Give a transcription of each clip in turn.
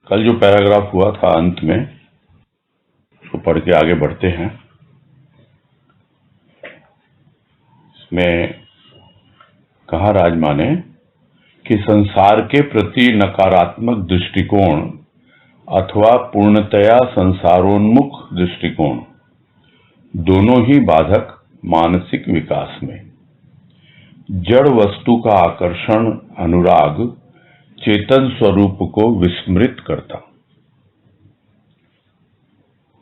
कल जो पैराग्राफ हुआ था अंत में, उसको पढ़ के आगे बढ़ते हैं। इसमें कहा राजमा ने कि संसार के प्रति नकारात्मक दृष्टिकोण अथवा पूर्णतया संसारोन्मुख दृष्टिकोण दोनों ही बाधक मानसिक विकास में। जड़ वस्तु का आकर्षण, अनुराग चेतन स्वरूप को विस्मृत करता।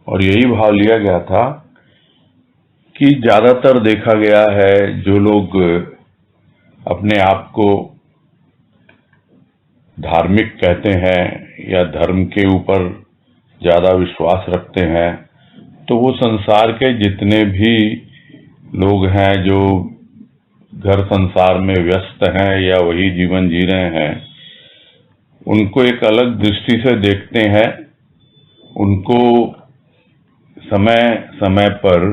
और यही भाव लिया गया था कि ज्यादातर देखा गया है जो लोग अपने आप को धार्मिक कहते हैं या धर्म के ऊपर ज्यादा विश्वास रखते हैं, तो वो संसार के जितने भी लोग हैं जो घर संसार में व्यस्त हैं या वही जीवन जी रहे हैं, उनको एक अलग दृष्टि से देखते हैं। उनको समय समय पर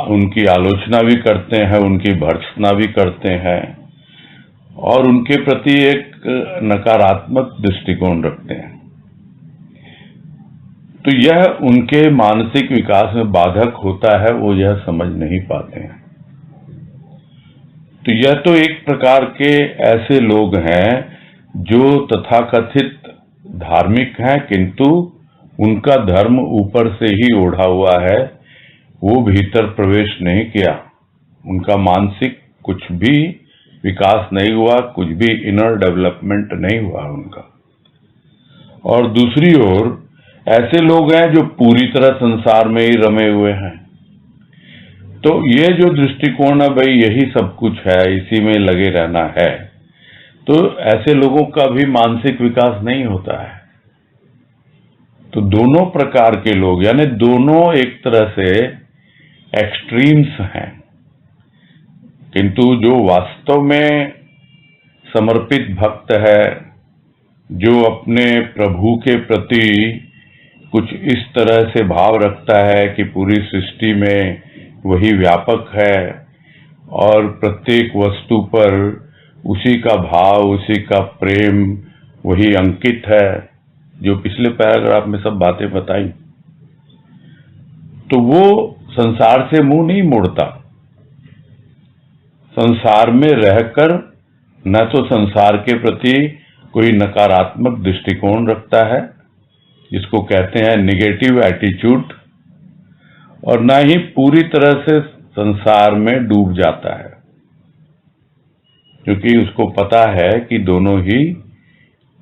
उनकी आलोचना भी करते हैं, उनकी भर्त्सना भी करते हैं और उनके प्रति एक नकारात्मक दृष्टिकोण रखते हैं। तो यह उनके मानसिक विकास में बाधक होता है, वो यह समझ नहीं पाते हैं। तो यह तो एक प्रकार के ऐसे लोग हैं जो तथाकथित धार्मिक हैं, किंतु उनका धर्म ऊपर से ही ओढ़ा हुआ है, वो भीतर प्रवेश नहीं किया, उनका मानसिक कुछ भी विकास नहीं हुआ, कुछ भी इनर डेवलपमेंट नहीं हुआ उनका। और दूसरी ओर ऐसे लोग हैं जो पूरी तरह संसार में ही रमे हुए हैं। तो ये जो दृष्टिकोण है, भाई यही सब कुछ है, इसी में लगे रहना है, तो ऐसे लोगों का भी मानसिक विकास नहीं होता है। तो दोनों प्रकार के लोग, यानी दोनों एक तरह से एक्सट्रीम्स हैं, किंतु जो वास्तव में समर्पित भक्त है, जो अपने प्रभु के प्रति कुछ इस तरह से भाव रखता है कि पूरी सृष्टि में वही व्यापक है और प्रत्येक वस्तु पर उसी का भाव, उसी का प्रेम वही अंकित है, जो पिछले पैराग्राफ में सब बातें बताई, तो वो संसार से मुंह नहीं मोड़ता। संसार में रहकर न तो संसार के प्रति कोई नकारात्मक दृष्टिकोण रखता है, जिसको कहते हैं निगेटिव एटीट्यूड, और न ही पूरी तरह से संसार में डूब जाता है, क्योंकि उसको पता है कि दोनों ही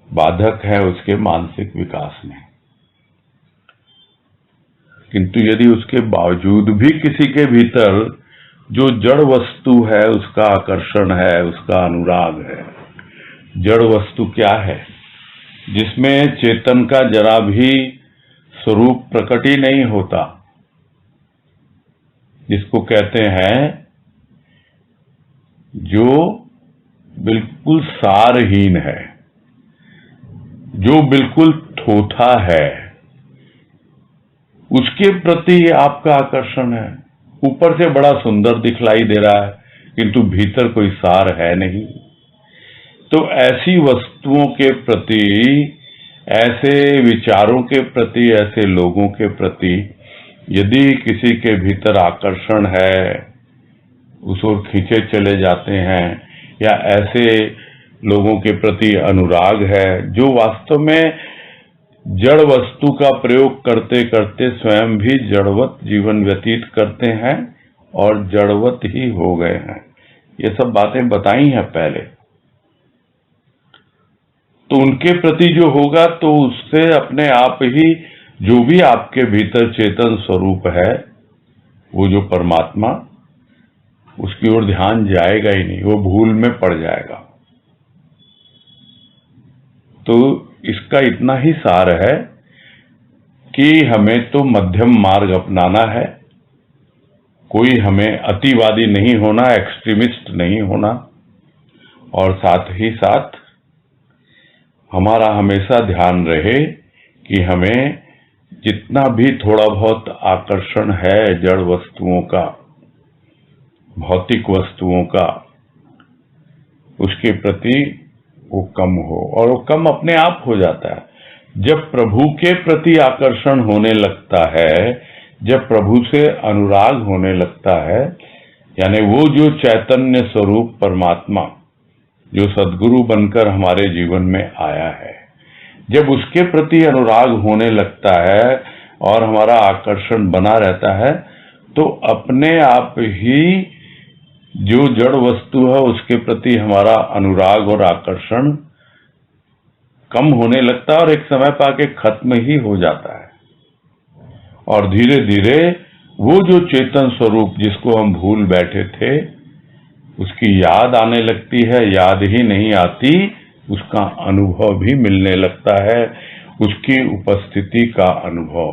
बाधक है उसके मानसिक विकास में। किंतु यदि उसके बावजूद भी किसी के भीतर जो जड़ वस्तु है उसका आकर्षण है, उसका अनुराग है, जड़ वस्तु क्या है? जिसमें चेतन का जरा भी स्वरूप प्रकट ही नहीं होता, जिसको कहते हैं जो बिल्कुल सारहीन है, जो बिल्कुल थोथा है, उसके प्रति आपका आकर्षण है। ऊपर से बड़ा सुंदर दिखलाई दे रहा है, किंतु भीतर कोई सार है नहीं। तो ऐसी वस्तुओं के प्रति, ऐसे विचारों के प्रति, ऐसे लोगों के प्रति यदि किसी के भीतर आकर्षण है, उस ओर खींचे चले जाते हैं, या ऐसे लोगों के प्रति अनुराग है जो वास्तव में जड़ वस्तु का प्रयोग करते करते स्वयं भी जड़वत जीवन व्यतीत करते हैं और जड़वत ही हो गए हैं, ये सब बातें बताई हैं पहले। तो उनके प्रति जो होगा तो उससे अपने आप ही जो भी आपके भीतर चेतन स्वरूप है, वो जो परमात्मा, उसकी ओर ध्यान जाएगा ही नहीं, वो भूल में पड़ जाएगा। तो इसका इतना ही सार है कि हमें तो मध्यम मार्ग अपनाना है, कोई हमें अतिवादी नहीं होना, एक्सट्रीमिस्ट नहीं होना, और साथ ही साथ हमारा हमेशा ध्यान रहे कि हमें जितना भी थोड़ा बहुत आकर्षण है जड़ वस्तुओं का, भौतिक वस्तुओं का, उसके प्रति वो कम हो, और वो कम अपने आप हो जाता है जब प्रभु के प्रति आकर्षण होने लगता है, जब प्रभु से अनुराग होने लगता है। यानी वो जो चैतन्य स्वरूप परमात्मा जो सद्गुरु बनकर हमारे जीवन में आया है, जब उसके प्रति अनुराग होने लगता है और हमारा आकर्षण बना रहता है, तो अपने आप ही जो जड़ वस्तु है उसके प्रति हमारा अनुराग और आकर्षण कम होने लगता है और एक समय पाके खत्म ही हो जाता है। और धीरे धीरे वो जो चेतन स्वरूप जिसको हम भूल बैठे थे, उसकी याद आने लगती है, याद ही नहीं आती, उसका अनुभव भी मिलने लगता है, उसकी उपस्थिति का अनुभव,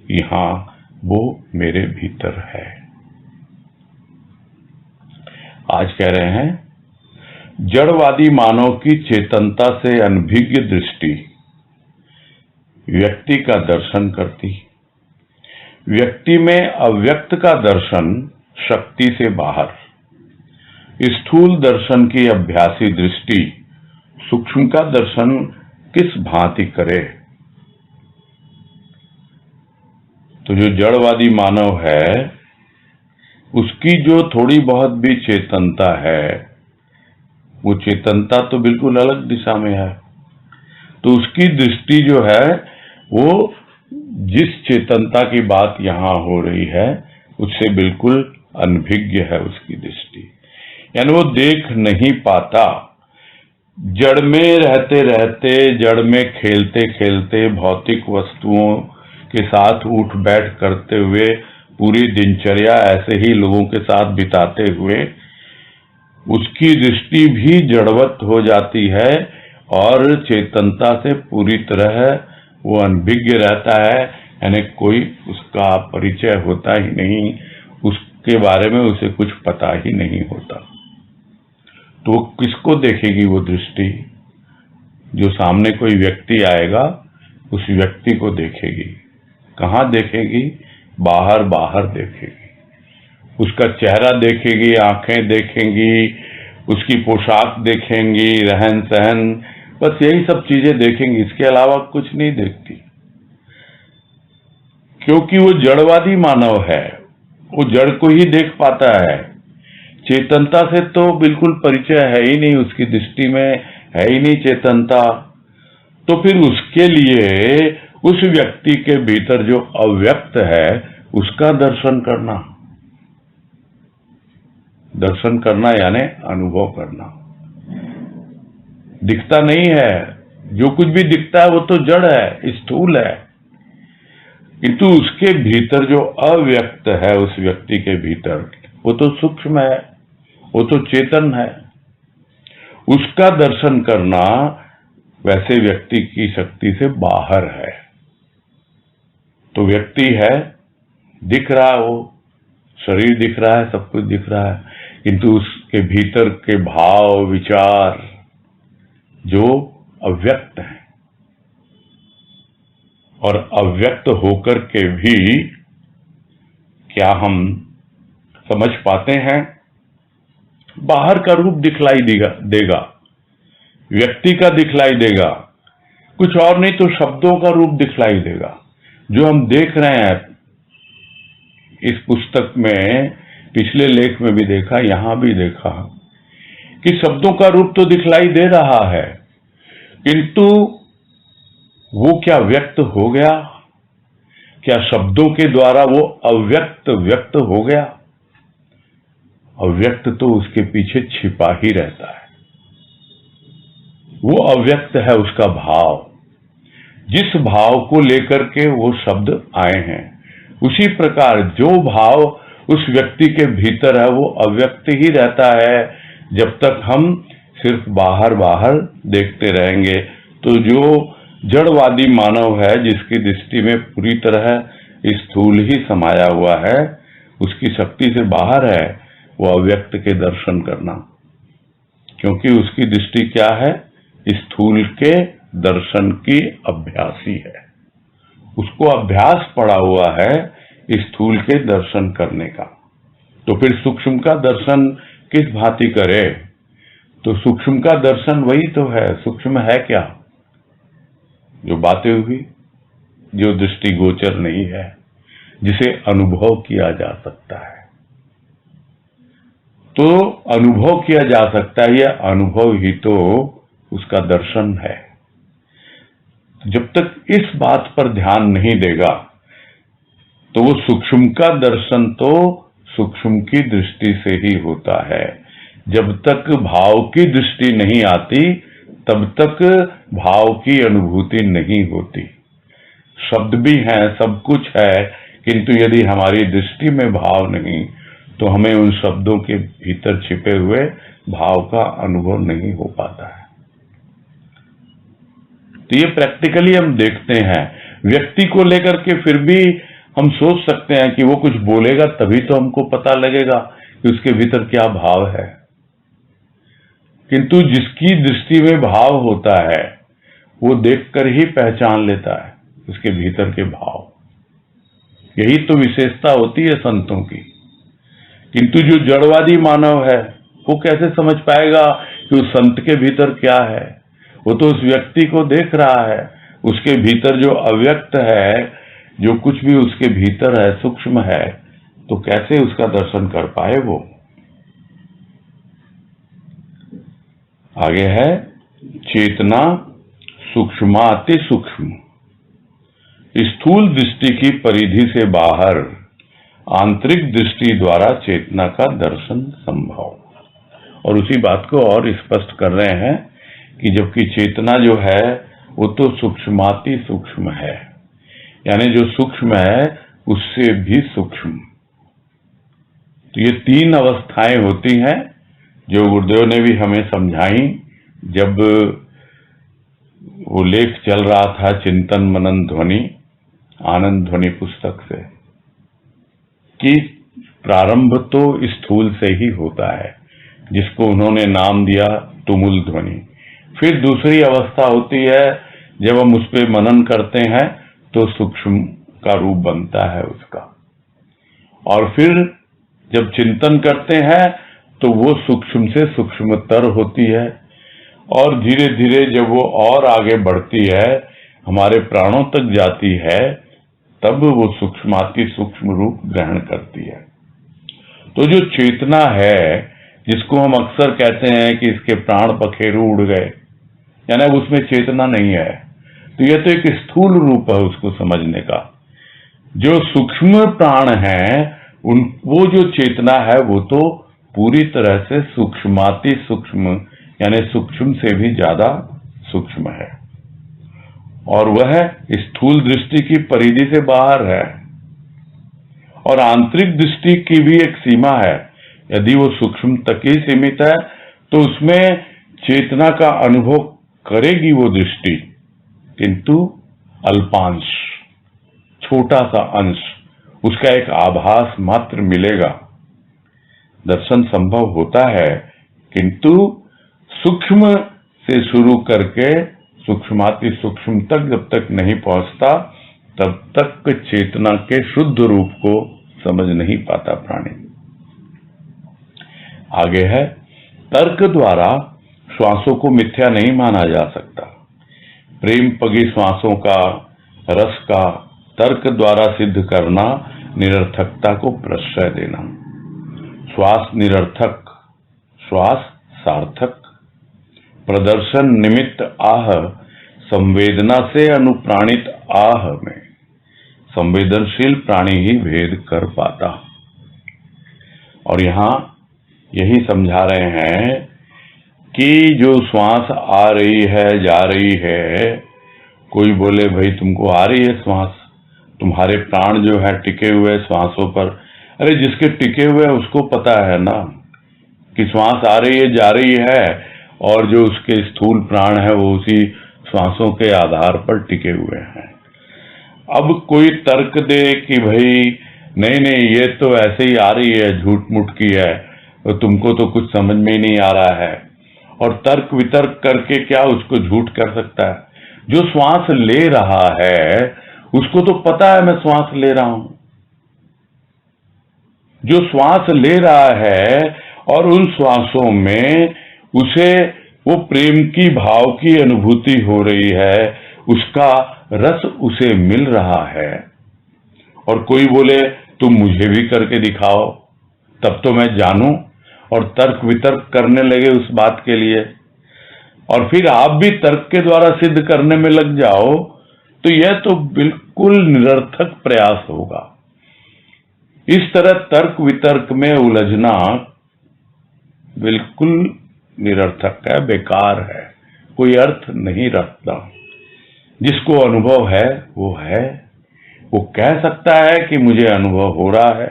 यहाँ वो मेरे भीतर है। आज कह रहे हैं जड़वादी मानव की चेतनता से अनभिज्ञ दृष्टि व्यक्ति का दर्शन करती, व्यक्ति में अव्यक्त का दर्शन शक्ति से बाहर, स्थूल दर्शन की अभ्यासी दृष्टि सूक्ष्म का दर्शन किस भांति करे। तो जो जड़वादी मानव है उसकी जो थोड़ी बहुत भी चेतनता है, वो चेतनता तो बिल्कुल अलग दिशा में है। तो उसकी दृष्टि जो है वो जिस चेतनता की बात यहाँ हो रही है उससे बिल्कुल अनभिज्ञ है उसकी दृष्टि। यानी वो देख नहीं पाता, जड़ में रहते रहते, जड़ में खेलते खेलते, भौतिक वस्तुओं के साथ उठ बैठ करते हुए, पूरी दिनचर्या ऐसे ही लोगों के साथ बिताते हुए उसकी दृष्टि भी जड़वत हो जाती है और चेतनता से पूरी तरह वो अनभिज्ञ रहता है। यानी कोई उसका परिचय होता ही नहीं, उसके बारे में उसे कुछ पता ही नहीं होता। तो किसको देखेगी वो दृष्टि? जो सामने कोई व्यक्ति आएगा उस व्यक्ति को देखेगी। कहाँ देखेगी? बाहर बाहर देखेगी, उसका चेहरा देखेगी, आंखें देखेंगी, उसकी पोशाक देखेंगी, रहन सहन, बस यही सब चीजें देखेंगी, इसके अलावा कुछ नहीं देखती। क्योंकि वो जड़वादी मानव है, वो जड़ को ही देख पाता है, चेतनता से तो बिल्कुल परिचय है ही नहीं, उसकी दृष्टि में है ही नहीं चेतनता। तो फिर उसके लिए उस व्यक्ति के भीतर जो अव्यक्त है उसका दर्शन करना, दर्शन करना यानी अनुभव करना। दिखता नहीं है, जो कुछ भी दिखता है वो तो जड़ है, स्थूल है, किंतु उसके भीतर जो अव्यक्त है उस व्यक्ति के भीतर वो तो सूक्ष्म है, वो तो चेतन है। उसका दर्शन करना वैसे व्यक्ति की शक्ति से बाहर है। तो व्यक्ति है, दिख रहा है, वो शरीर दिख रहा है, सब कुछ दिख रहा है, किंतु उसके भीतर के भाव विचार जो अव्यक्त हैं, और अव्यक्त होकर के भी क्या हम समझ पाते हैं? बाहर का रूप दिखलाई देगा, व्यक्ति का दिखलाई देगा, कुछ और नहीं तो शब्दों का रूप दिखलाई देगा। जो हम देख रहे हैं इस पुस्तक में, पिछले लेख में भी देखा, यहां भी देखा कि शब्दों का रूप तो दिखलाई दे रहा है, किंतु वो क्या व्यक्त हो गया? क्या शब्दों के द्वारा वो अव्यक्त व्यक्त हो गया? अव्यक्त तो उसके पीछे छिपा ही रहता है। वो अव्यक्त है उसका भाव, जिस भाव को लेकर के वो शब्द आए हैं, उसी प्रकार जो भाव उस व्यक्ति के भीतर है वो अव्यक्त ही रहता है जब तक हम सिर्फ बाहर बाहर देखते रहेंगे। तो जो जड़वादी मानव है, जिसकी दृष्टि में पूरी तरह स्थूल ही समाया हुआ है, उसकी शक्ति से बाहर है वो अव्यक्त के दर्शन करना, क्योंकि उसकी दृष्टि क्या है? स्थूल के दर्शन की अभ्यासी है, उसको अभ्यास पड़ा हुआ है स्थूल के दर्शन करने का। तो फिर सूक्ष्म का दर्शन किस भांति करे? तो सूक्ष्म का दर्शन वही तो है। सूक्ष्म है क्या? जो बातें हुई, जो दृष्टिगोचर नहीं है, जिसे अनुभव किया जा सकता है। तो अनुभव किया जा सकता है, यह अनुभव ही तो उसका दर्शन है। जब तक इस बात पर ध्यान नहीं देगा तो वो सूक्ष्म का दर्शन तो सूक्ष्म की दृष्टि से ही होता है। जब तक भाव की दृष्टि नहीं आती तब तक भाव की अनुभूति नहीं होती। शब्द भी हैं, सब कुछ है, किंतु यदि हमारी दृष्टि में भाव नहीं तो हमें उन शब्दों के भीतर छिपे हुए भाव का अनुभव नहीं हो पाता है। तो ये प्रैक्टिकली हम देखते हैं। व्यक्ति को लेकर के फिर भी हम सोच सकते हैं कि वो कुछ बोलेगा तभी तो हमको पता लगेगा कि उसके भीतर क्या भाव है। किंतु जिसकी दृष्टि में भाव होता है वो देखकर ही पहचान लेता है उसके भीतर के भाव। यही तो विशेषता होती है संतों की। किंतु जो जड़वादी मानव है वो कैसे समझ पाएगा कि उस संत के भीतर क्या है? वो तो उस व्यक्ति को देख रहा है, उसके भीतर जो अव्यक्त है, जो कुछ भी उसके भीतर है, सूक्ष्म है, तो कैसे उसका दर्शन कर पाए वो? आगे है चेतना सूक्ष्माति सूक्ष्म, स्थूल दृष्टि की परिधि से बाहर आंतरिक दृष्टि द्वारा चेतना का दर्शन संभव। और उसी बात को और स्पष्ट कर रहे हैं कि जबकि चेतना जो है वो तो सूक्ष्माति सूक्ष्म है, यानी जो सूक्ष्म है उससे भी सूक्ष्म। तो ये तीन अवस्थाएं होती हैं जो गुरुदेव ने भी हमें समझाई जब वो लेख चल रहा था चिंतन मनन ध्वनि आनंद ध्वनि पुस्तक से, कि प्रारंभ तो स्थूल से ही होता है जिसको उन्होंने नाम दिया तुमुल ध्वनि। फिर दूसरी अवस्था होती है जब हम उस पर मनन करते हैं तो सूक्ष्म का रूप बनता है उसका, और फिर जब चिंतन करते हैं तो वो सूक्ष्म से सूक्ष्मतर होती है, और धीरे धीरे जब वो और आगे बढ़ती है हमारे प्राणों तक जाती है तब वो सूक्ष्माति सूक्ष्म रूप ग्रहण करती है। तो जो चेतना है जिसको हम अक्सर कहते हैं कि इसके प्राण पखेरु उड़ गए, यानी उसमें चेतना नहीं है, तो यह तो एक स्थूल रूप है उसको समझने का। जो सूक्ष्म प्राण है वो जो चेतना है वो तो पूरी तरह से सूक्ष्माति सूक्ष्म, यानी सूक्ष्म से भी ज्यादा सूक्ष्म है, और वह स्थूल दृष्टि की परिधि से बाहर है। और आंतरिक दृष्टि की भी एक सीमा है, यदि वो सूक्ष्म तक ही सीमित है तो उसमें चेतना का अनुभव करेगी वो दृष्टि, किंतु अल्पांश, छोटा सा अंश, उसका एक आभास मात्र मिलेगा। दर्शन संभव होता है किंतु सूक्ष्म से शुरू करके सूक्ष्माति सूक्ष्म तक जब तक नहीं पहुंचता तब तक चेतना के शुद्ध रूप को समझ नहीं पाता प्राणी। आगे है तर्क द्वारा श्वासों को मिथ्या नहीं माना जा सकता। प्रेम पगी श्वासों का रस का तर्क द्वारा सिद्ध करना निरर्थकता को प्रश्रय देना। श्वास निरर्थक, श्वास सार्थक। प्रदर्शन निमित्त आह, संवेदना से अनुप्राणित आह में संवेदनशील प्राणी ही भेद कर पाता। और यहां यही समझा रहे हैं कि जो श्वास आ रही है जा रही है, कोई बोले भाई तुमको आ रही है श्वास, तुम्हारे प्राण जो है टिके हुए श्वासों पर, अरे जिसके टिके हुए उसको पता है ना कि श्वास आ रही है जा रही है, और जो उसके स्थूल प्राण है वो उसी श्वासों के आधार पर टिके हुए हैं। अब कोई तर्क दे कि भाई नहीं नहीं ये तो ऐसे ही आ रही है, झूठ मूठ की है, तो तुमको तो कुछ समझ में ही नहीं आ रहा है, और तर्क वितर्क करके क्या उसको झूठ कर सकता है? जो श्वास ले रहा है उसको तो पता है मैं श्वास ले रहा हूं। जो श्वास ले रहा है और उन श्वासों में उसे वो प्रेम की भाव की अनुभूति हो रही है, उसका रस उसे मिल रहा है। और कोई बोले तुम मुझे भी करके दिखाओ, तब तो मैं जानूं, और तर्क वितर्क करने लगे उस बात के लिए, और फिर आप भी तर्क के द्वारा सिद्ध करने में लग जाओ, तो यह तो बिल्कुल निरर्थक प्रयास होगा। इस तरह तर्क वितर्क में उलझना बिल्कुल निरर्थक है, बेकार है, कोई अर्थ नहीं रखता। जिसको अनुभव है, वो कह सकता है कि मुझे अनुभव हो रहा है,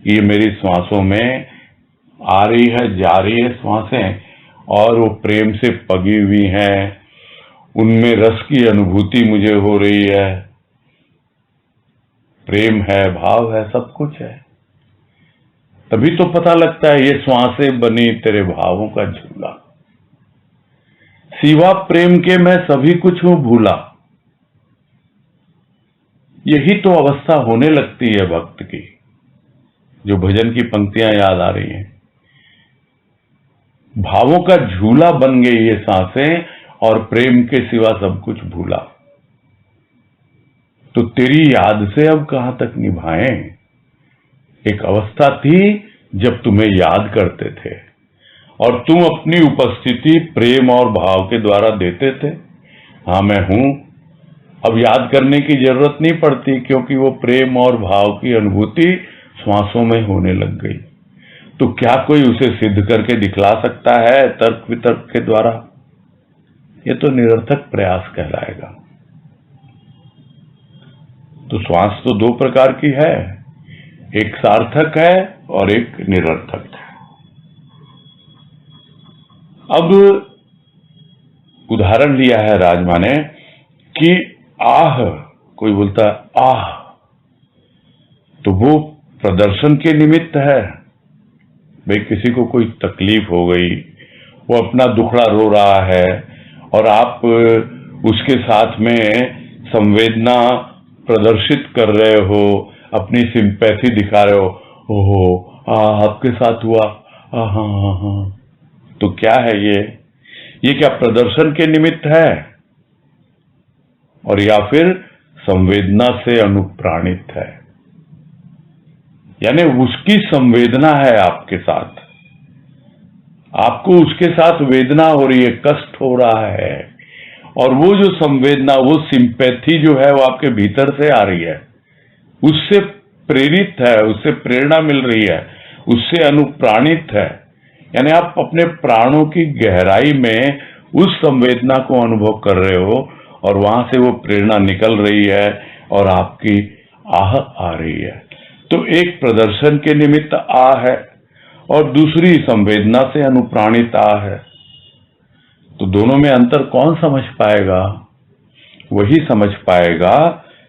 ये मेरी श्वासों में आ रही है, जा रही है श्वासें, और वो प्रेम से पगी हुई हैं, उनमें रस की अनुभूति मुझे हो रही है, प्रेम है, भाव है, सब कुछ है। तभी तो पता लगता है ये श्वासें बनी तेरे भावों का झूला, सिवा प्रेम के मैं सभी कुछ हूं भूला। यही तो अवस्था होने लगती है भक्त की, जो भजन की पंक्तियां याद आ रही हैं। भावों का झूला बन गई ये सांसें, और प्रेम के सिवा सब कुछ भूला। तो तेरी याद से अब कहां तक निभाएं? एक अवस्था थी जब तुम्हें याद करते थे, और तुम अपनी उपस्थिति प्रेम और भाव के द्वारा देते थे। हाँ मैं हूं, अब याद करने की जरूरत नहीं पड़ती, क्योंकि वो प्रेम और भाव की अनुभूति श्वासों में होने लग गई। तो क्या कोई उसे सिद्ध करके दिखला सकता है तर्क वितर्क के द्वारा? ये तो निरर्थक प्रयास कहलाएगा। तो श्वास तो दो प्रकार की है, एक सार्थक है और एक निरर्थक है। अब उदाहरण लिया है राजमा ने कि आह, कोई बोलता है आह, तो वो प्रदर्शन के निमित्त है। भाई किसी को कोई तकलीफ हो गई, वो अपना दुखड़ा रो रहा है, और आप उसके साथ में संवेदना प्रदर्शित कर रहे हो, अपनी सिंपैथी दिखा रहे हो, ओहो आपके साथ हुआ, हाँ हाँ हाँ, तो क्या है ये क्या प्रदर्शन के निमित्त है, और या फिर संवेदना से अनुप्राणित है? यानी उसकी संवेदना है आपके साथ, आपको उसके साथ वेदना हो रही है, कष्ट हो रहा है, और वो जो संवेदना, वो सिंपैथी जो है, वो आपके भीतर से आ रही है, उससे प्रेरित है, उससे प्रेरणा मिल रही है, उससे अनुप्राणित है। यानी आप अपने प्राणों की गहराई में उस संवेदना को अनुभव कर रहे हो, और वहां से वो प्रेरणा निकल रही है और आपकी आह आ रही है। तो एक प्रदर्शन के निमित्त आह है, और दूसरी संवेदना से अनुप्राणित आह है। तो दोनों में अंतर कौन समझ पाएगा? वही समझ पाएगा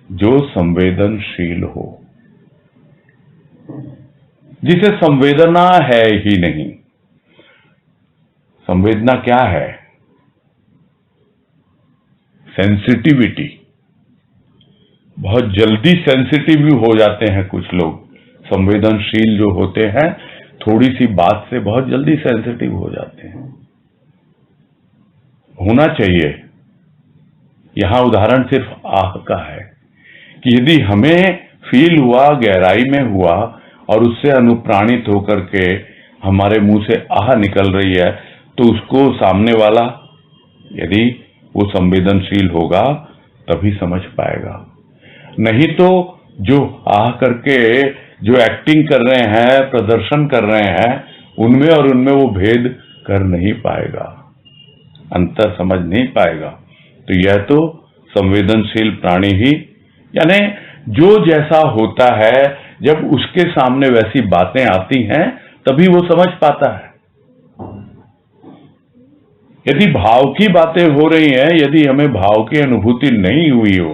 जो संवेदनशील हो, जिसे संवेदना है ही नहीं। संवेदना क्या है? सेंसिटिविटी। बहुत जल्दी सेंसिटिव हो जाते हैं कुछ लोग, संवेदनशील जो होते हैं, थोड़ी सी बात से बहुत जल्दी सेंसिटिव हो जाते हैं। होना चाहिए। यहां उदाहरण सिर्फ आह का है कि यदि हमें फील हुआ, गहराई में हुआ, और उससे अनुप्राणित होकर के हमारे मुंह से आह निकल रही है, तो उसको सामने वाला यदि वो संवेदनशील होगा तभी समझ पाएगा। नहीं तो जो आह करके जो एक्टिंग कर रहे हैं, प्रदर्शन कर रहे हैं, उनमें और उनमें वो भेद कर नहीं पाएगा, अंतर समझ नहीं पाएगा। तो यह तो संवेदनशील प्राणी ही, यानी जो जैसा होता है, जब उसके सामने वैसी बातें आती हैं तभी वो समझ पाता है। यदि भाव की बातें हो रही हैं, यदि हमें भाव की अनुभूति नहीं हुई हो,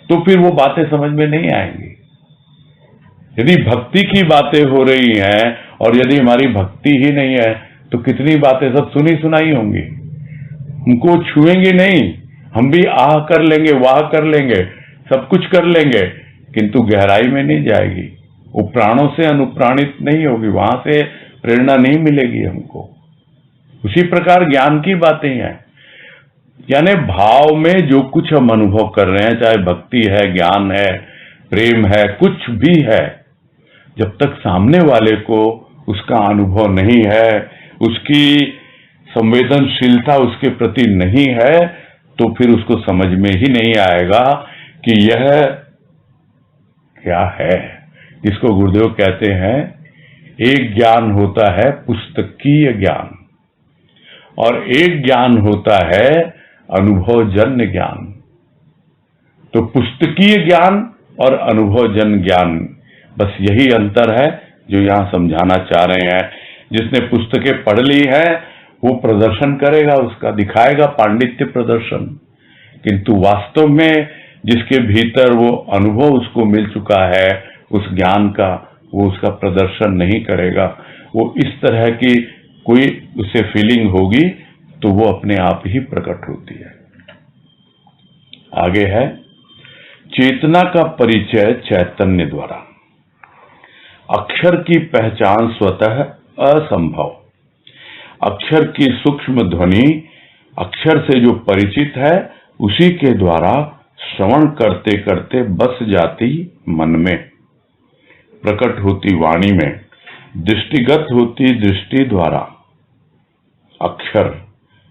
तो फिर वो बातें समझ में नहीं आएंगी। यदि भक्ति की बातें हो रही हैं, और यदि हमारी भक्ति ही नहीं है, तो कितनी बातें सब सुनी सुनाई होंगी, हमको छुएंगी नहीं। हम भी आह कर लेंगे, वाह कर लेंगे, सब कुछ कर लेंगे, किंतु गहराई में नहीं जाएगी, वो प्राणों से अनुप्राणित नहीं होगी, वहां से प्रेरणा नहीं मिलेगी हमको। उसी प्रकार ज्ञान की बातें हैं। यानी भाव में जो कुछ हम अनुभव कर रहे हैं, चाहे भक्ति है, ज्ञान है, प्रेम है, कुछ भी है, जब तक सामने वाले को उसका अनुभव नहीं है, उसकी संवेदनशीलता उसके प्रति नहीं है, तो फिर उसको समझ में ही नहीं आएगा कि यह क्या है। जिसको गुरुदेव कहते हैं, एक ज्ञान होता है पुस्तकीय ज्ञान और एक ज्ञान होता है अनुभवजन्य ज्ञान। तो पुस्तकीय ज्ञान और अनुभवजन्य ज्ञान, बस यही अंतर है जो यहां समझाना चाह रहे हैं। जिसने पुस्तकें पढ़ ली है वो प्रदर्शन करेगा, उसका दिखाएगा पांडित्य प्रदर्शन, किंतु वास्तव में जिसके भीतर वो अनुभव उसको मिल चुका है उस ज्ञान का, वो उसका प्रदर्शन नहीं करेगा। वो इस तरह की कोई उसे फीलिंग होगी तो वो अपने आप ही प्रकट होती है। आगे है, चेतना का परिचय चैतन्य द्वारा। अक्षर की पहचान स्वतः असंभव। अक्षर की सूक्ष्म ध्वनि अक्षर से जो परिचित है उसी के द्वारा श्रवण करते करते बस जाती मन में, प्रकट होती वाणी में, दृष्टिगत होती दृष्टि द्वारा। अक्षर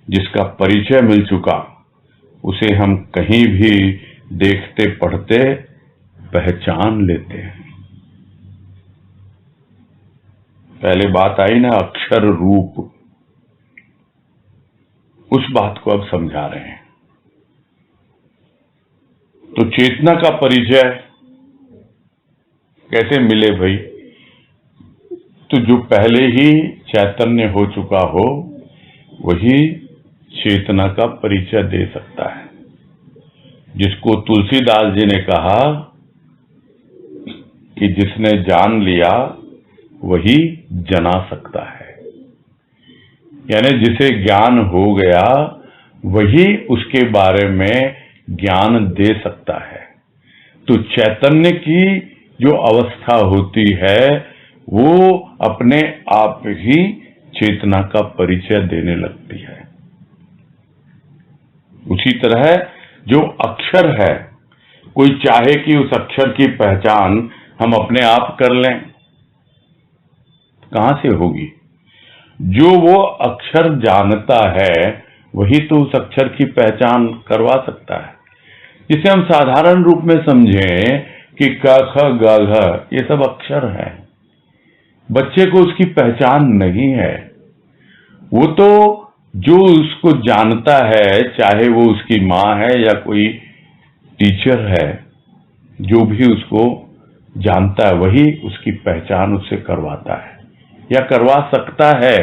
जिसका परिचय मिल चुका, उसे हम कहीं भी देखते पढ़ते पहचान लेते हैं। पहले बात आई ना अक्षर रूप, उस बात को अब समझा रहे हैं। तो चेतना का परिचय कैसे मिले भाई? तो जो पहले ही चैतन्य हो चुका हो वही चेतना का परिचय दे सकता है। जिसको तुलसीदास जी ने कहा कि जिसने जान लिया वही जना सकता है, यानी जिसे ज्ञान हो गया वही उसके बारे में ज्ञान दे सकता है। तो चैतन्य की जो अवस्था होती है वो अपने आप ही चेतना का परिचय देने लगती है। उसी तरह जो अक्षर है, कोई चाहे कि उस अक्षर की पहचान हम अपने आप कर लें, कहां से होगी? जो वो अक्षर जानता है वही तो उस अक्षर की पहचान करवा सकता है। जिसे हम साधारण रूप में समझें कि क ख ग घ ये सब अक्षर है, बच्चे को उसकी पहचान नहीं है। वो तो जो उसको जानता है, चाहे वो उसकी माँ है या कोई टीचर है, जो भी उसको जानता है वही उसकी पहचान उससे करवाता है या करवा सकता है।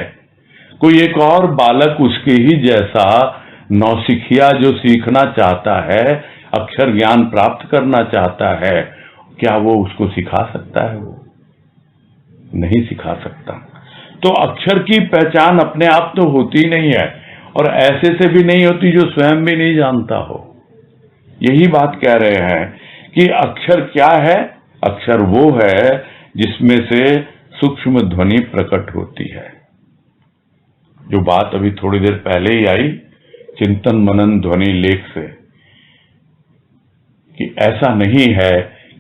कोई एक और बालक उसके ही जैसा नौसिखिया जो सीखना चाहता है, अक्षर ज्ञान प्राप्त करना चाहता है, क्या वो उसको सिखा सकता है? वो नहीं सिखा सकता। तो अक्षर की पहचान अपने आप तो होती नहीं है, और ऐसे से भी नहीं होती जो स्वयं भी नहीं जानता हो। यही बात कह रहे हैं कि अक्षर क्या है? अक्षर वो है जिसमें से सूक्ष्म ध्वनि प्रकट होती है। जो बात अभी थोड़ी देर पहले ही आई चिंतन मनन ध्वनि लेख से, कि ऐसा नहीं है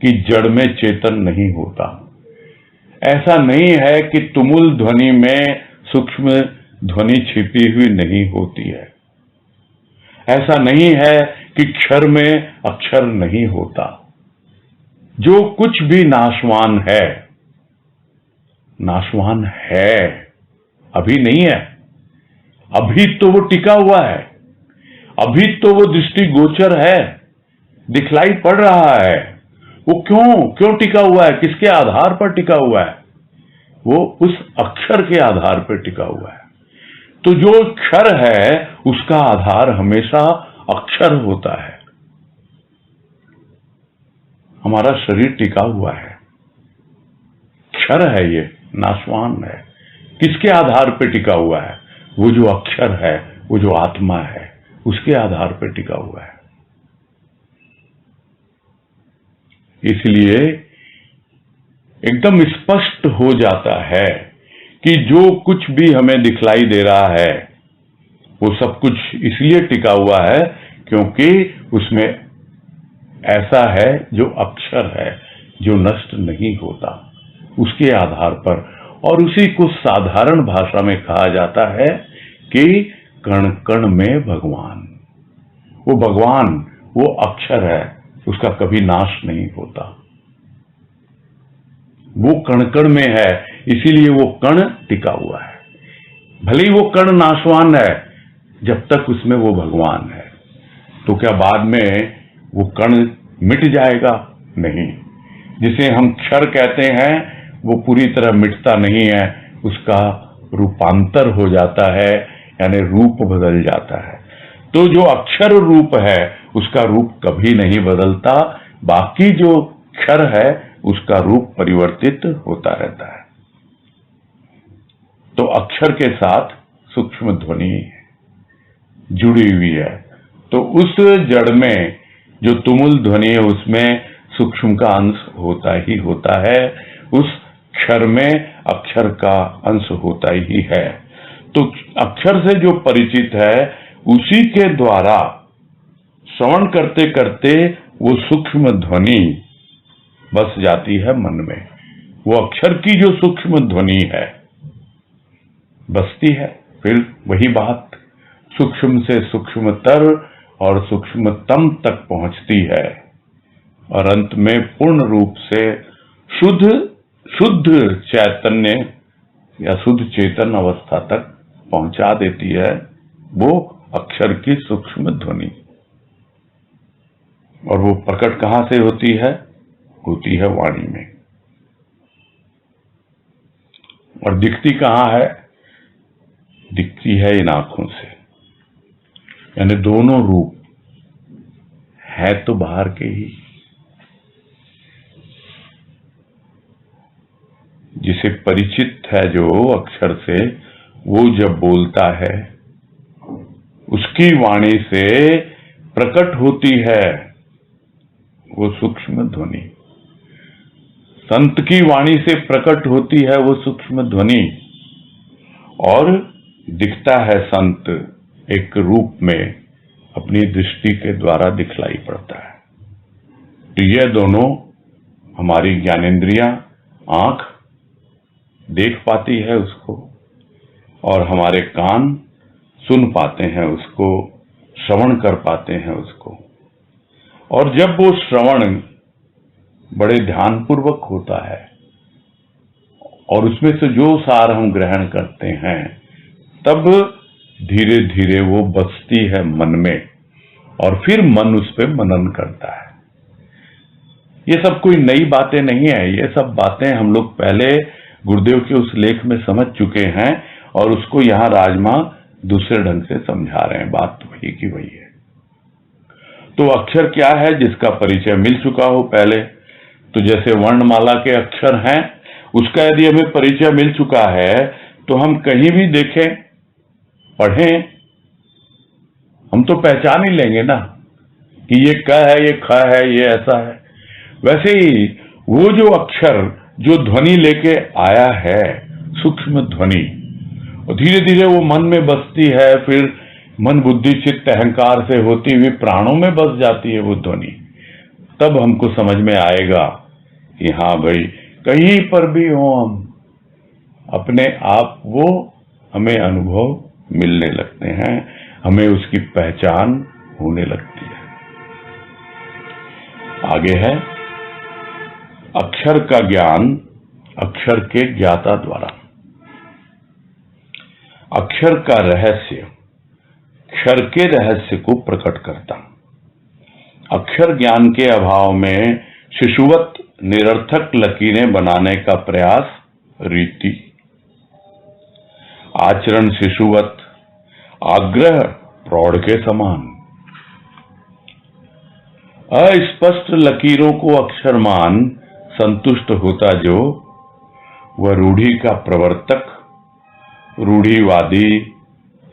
कि जड़ में चेतन नहीं होता, ऐसा नहीं है कि तुमुल ध्वनि में सूक्ष्म ध्वनि छिपी हुई नहीं होती है, ऐसा नहीं है कि क्षर में अक्षर नहीं होता। जो कुछ भी नाशवान है, नाशवान है, अभी नहीं है। अभी तो वो टिका हुआ है, अभी तो वो दृष्टि गोचर है, दिखलाई पड़ रहा है। वो क्यों टिका हुआ है? किसके आधार पर टिका हुआ है? वो उस अक्षर के आधार पर टिका हुआ है। तो जो क्षर है उसका आधार हमेशा अक्षर होता है। हमारा शरीर टिका हुआ है, क्षर है, ये नाशवान है। किसके आधार पर टिका हुआ है? वो जो अक्षर है, वो जो आत्मा है, उसके आधार पर टिका हुआ है। इसलिए एकदम स्पष्ट हो जाता है कि जो कुछ भी हमें दिखलाई दे रहा है वो सब कुछ इसलिए टिका हुआ है क्योंकि उसमें ऐसा है जो अक्षर है, जो नष्ट नहीं होता, उसके आधार पर। और उसी को साधारण भाषा में कहा जाता है कि कण कण में भगवान। वो भगवान, वो अक्षर है, उसका कभी नाश नहीं होता। वो कण कण में है, इसीलिए वो कण टिका हुआ है। भले ही वो कण नाशवान है, जब तक उसमें वो भगवान है। तो क्या बाद में वो कण मिट जाएगा? नहीं। जिसे हम क्षर कहते हैं वो पूरी तरह मिटता नहीं है, उसका रूपांतर हो जाता है, यानी रूप बदल जाता है। तो जो अक्षर रूप है उसका रूप कभी नहीं बदलता, बाकी जो क्षर है उसका रूप परिवर्तित होता रहता है। तो अक्षर के साथ सूक्ष्म ध्वनि जुड़ी हुई है। तो उस जड़ में जो तुमुल ध्वनि है उसमें सूक्ष्म का अंश होता ही होता है, उस क्षर में अक्षर का अंश होता ही है। तो अक्षर से जो परिचित है उसी के द्वारा श्रवण करते करते वो सूक्ष्म ध्वनि बस जाती है मन में। वो अक्षर की जो सूक्ष्म ध्वनि है बसती है। फिर वही बात सूक्ष्म से सूक्ष्मतर और सूक्ष्मतम तक पहुंचती है और अंत में पूर्ण रूप से शुद्ध चैतन्य या शुद्ध चेतन अवस्था तक पहुंचा देती है वो अक्षर की सूक्ष्म ध्वनि। और वो प्रकट कहां से होती है? होती है वाणी में। और दिखती कहां है? दिखती है इन आंखों से। यानी दोनों रूप है तो बाहर के ही। जिसे परिचित है जो अक्षर से, वो जब बोलता है उसकी वाणी से प्रकट होती है वो सूक्ष्म ध्वनि। संत की वाणी से प्रकट होती है वो सूक्ष्म ध्वनि और दिखता है संत एक रूप में अपनी दृष्टि के द्वारा दिखलाई पड़ता है। तो ये दोनों हमारी ज्ञानेंद्रियां, आंख देख पाती है उसको और हमारे कान सुन पाते हैं उसको, श्रवण कर पाते हैं उसको। और जब वो श्रवण बड़े ध्यानपूर्वक होता है और उसमें से जो सार हम ग्रहण करते हैं तब धीरे धीरे वो बसती है मन में और फिर मन उस पर मनन करता है। ये सब कोई नई बातें नहीं है, ये सब बातें हम लोग पहले गुरुदेव के उस लेख में समझ चुके हैं और उसको यहाँ राजमा दूसरे ढंग से समझा रहे हैं। बात वही की वही है। तो अक्षर क्या है? जिसका परिचय मिल चुका हो पहले। तो जैसे वर्णमाला के अक्षर हैं, उसका यदि हमें परिचय मिल चुका है तो हम कहीं भी देखें, पढ़ें, हम तो पहचान ही लेंगे ना कि ये क है, ये ख है, ये ऐसा है। वैसे ही वो जो अक्षर जो ध्वनि लेके आया है, सूक्ष्म ध्वनि, और धीरे धीरे वो मन में बसती है, फिर मन बुद्धि चित्त अहंकार से होती हुई प्राणों में बस जाती है वो ध्वनि। तब हमको समझ में आएगा कि हाँ भाई, कहीं पर भी हो हम, अपने आप वो हमें अनुभव मिलने लगते हैं, हमें उसकी पहचान होने लगती है। आगे है अक्षर का ज्ञान अक्षर के ज्ञाता द्वारा। अक्षर का रहस्य क्षर के रहस्य को प्रकट करता। अक्षर ज्ञान के अभाव में शिशुवत निरर्थक लकीरें बनाने का प्रयास रीति, आचरण शिशुवत, आग्रह प्रौढ़ के समान। अस्पष्ट लकीरों को अक्षर मान संतुष्ट होता जो, वह रूढ़ी का प्रवर्तक, रूढ़ीवादी,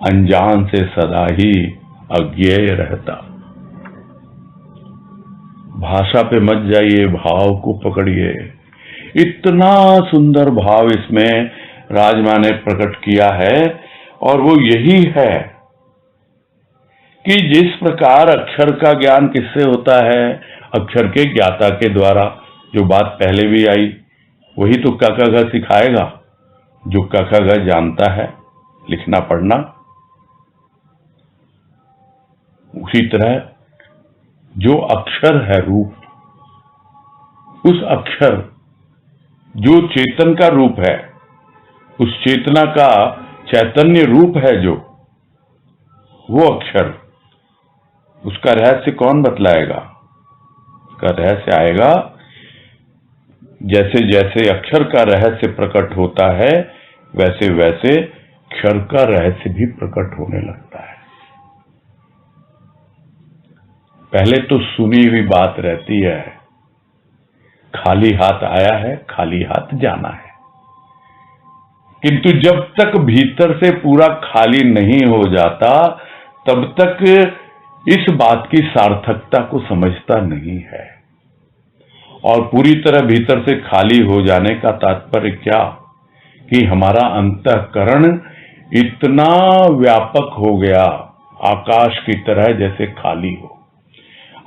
अनजान से सदा ही अज्ञेय रहता। भाषा पे मत जाइए, भाव को पकड़िए। इतना सुंदर भाव इसमें राजमा ने प्रकट किया है और वो यही है कि जिस प्रकार अक्षर का ज्ञान किससे होता है, अक्षर के ज्ञाता के द्वारा। जो बात पहले भी आई, वही तो क ख ग सिखाएगा जो क ख ग जानता है लिखना पढ़ना। उसी तरह जो अक्षर है रूप, उस अक्षर जो चेतन का रूप है, उस चेतना का चैतन्य रूप है जो, वो अक्षर, उसका रहस्य कौन बतलाएगा? उसका रहस्य आएगा जैसे जैसे अक्षर का रहस्य प्रकट होता है, वैसे वैसे क्षर का रहस्य भी प्रकट होने लगता है। पहले तो सुनी हुई बात रहती है, खाली हाथ आया है, खाली हाथ जाना है। किंतु जब तक भीतर से पूरा खाली नहीं हो जाता, तब तक इस बात की सार्थकता को समझता नहीं है। और पूरी तरह भीतर से खाली हो जाने का तात्पर्य क्या? कि हमारा अंतःकरण इतना व्यापक हो गया, आकाश की तरह जैसे खाली हो।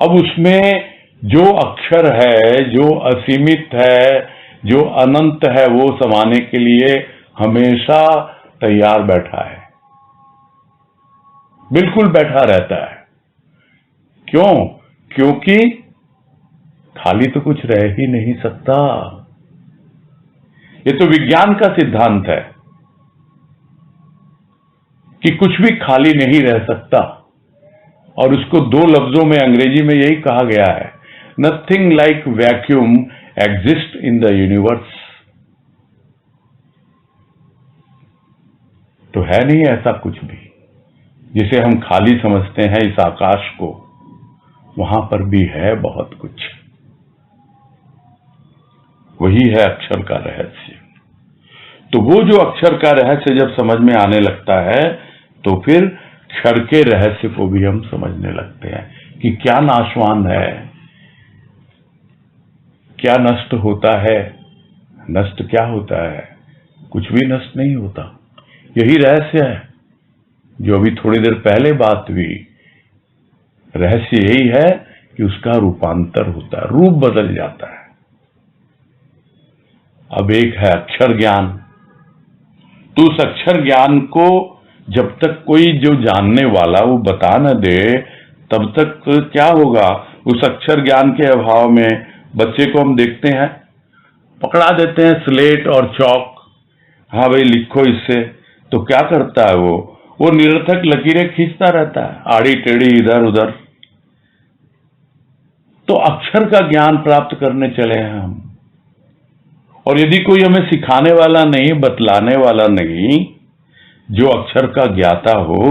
अब उसमें जो अक्षर है, जो असीमित है, जो अनंत है, वो समाने के लिए हमेशा तैयार बैठा है, बिल्कुल बैठा रहता है। क्यों? क्योंकि खाली तो कुछ रह ही नहीं सकता। ये तो विज्ञान का सिद्धांत है कि कुछ भी खाली नहीं रह सकता, और उसको दो लफ्जों में अंग्रेजी में यही कहा गया है, nothing like vacuum exist in the universe. तो है नहीं ऐसा कुछ भी जिसे हम खाली समझते हैं इस आकाश को, वहां पर भी है बहुत कुछ। वही है अक्षर का रहस्य। तो वो जो अक्षर का रहस्य जब समझ में आने लगता है, तो फिर क्षर के रहस्य को भी हम समझने लगते हैं कि क्या नाशवान है, क्या नष्ट होता है। नष्ट क्या होता है? कुछ भी नष्ट नहीं होता। यही रहस्य है जो अभी थोड़ी देर पहले बात हुई। रहस्य यही है कि उसका रूपांतर होता है, रूप बदल जाता है। अब एक है अक्षर ज्ञान। तो उस अक्षर ज्ञान को जब तक कोई जो जानने वाला वो बता न दे, तब तक क्या होगा? उस अक्षर ज्ञान के अभाव में बच्चे को हम देखते हैं, पकड़ा देते हैं स्लेट और चौक, हाँ भाई लिखो इससे। तो क्या करता है वो निरर्थक लकीरें खींचता रहता है, आड़ी टेढ़ी इधर उधर। तो अक्षर का ज्ञान प्राप्त करने चले हैं हम, और यदि कोई हमें सिखाने वाला नहीं, बतलाने वाला नहीं, जो अक्षर का ज्ञाता हो,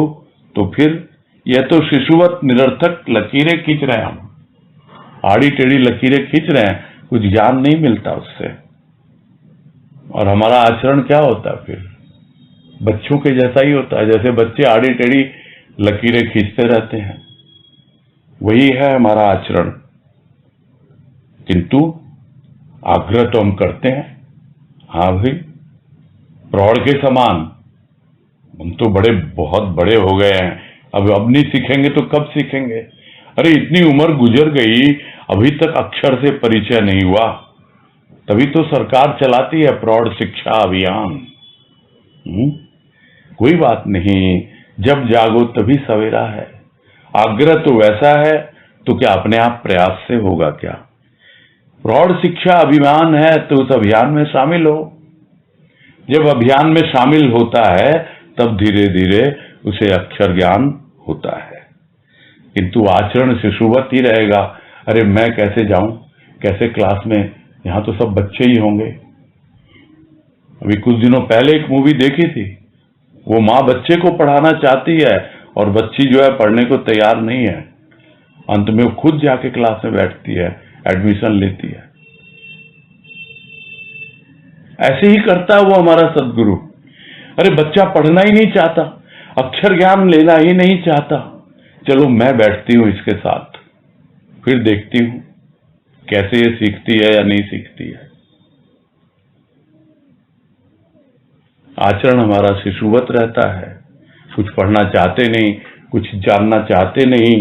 तो फिर यह तो शिशुवत निरर्थक लकीरें खींच रहे हैं हम, आड़ी टेढ़ी लकीरें खींच रहे हैं, कुछ ज्ञान नहीं मिलता उससे। और हमारा आचरण क्या होता है फिर? बच्चों के जैसा ही होता है, जैसे बच्चे आड़ी टेढ़ी लकीरें खींचते रहते हैं, वही है हमारा आचरण। किंतु आग्रह तो हम करते हैं, हाँ भाई प्रौढ़ के समान, हम तो बहुत बड़े हो गए हैं, अब नहीं सीखेंगे तो कब सीखेंगे? अरे इतनी उम्र गुजर गई, अभी तक अक्षर से परिचय नहीं हुआ, तभी तो सरकार चलाती है प्रौढ़ शिक्षा अभियान। कोई बात नहीं, जब जागो तभी सवेरा है। आग्रह तो वैसा है, तो क्या अपने आप प्रयास से होगा क्या? प्रौढ़ शिक्षा अभियान है तो उस अभियान में शामिल हो। जब अभियान में शामिल होता है, तब धीरे धीरे उसे अक्षर ज्ञान होता है। किंतु आचरण शिशुवत ही रहेगा। अरे मैं कैसे जाऊं, कैसे क्लास में, यहां तो सब बच्चे ही होंगे। अभी कुछ दिनों पहले एक मूवी देखी थी, वो माँ बच्चे को पढ़ाना चाहती है और बच्ची जो है पढ़ने को तैयार नहीं है। अंत में वो खुद जाके क्लास में बैठती है, एडमिशन लेती है। ऐसे ही करता है वो हमारा सदगुरु। अरे बच्चा पढ़ना ही नहीं चाहता, अक्षर ज्ञान लेना ही नहीं चाहता, चलो मैं बैठती हूं इसके साथ, फिर देखती हूं कैसे ये सीखती है या नहीं सीखती है। आचरण हमारा शिशुवत रहता है, कुछ पढ़ना चाहते नहीं, कुछ जानना चाहते नहीं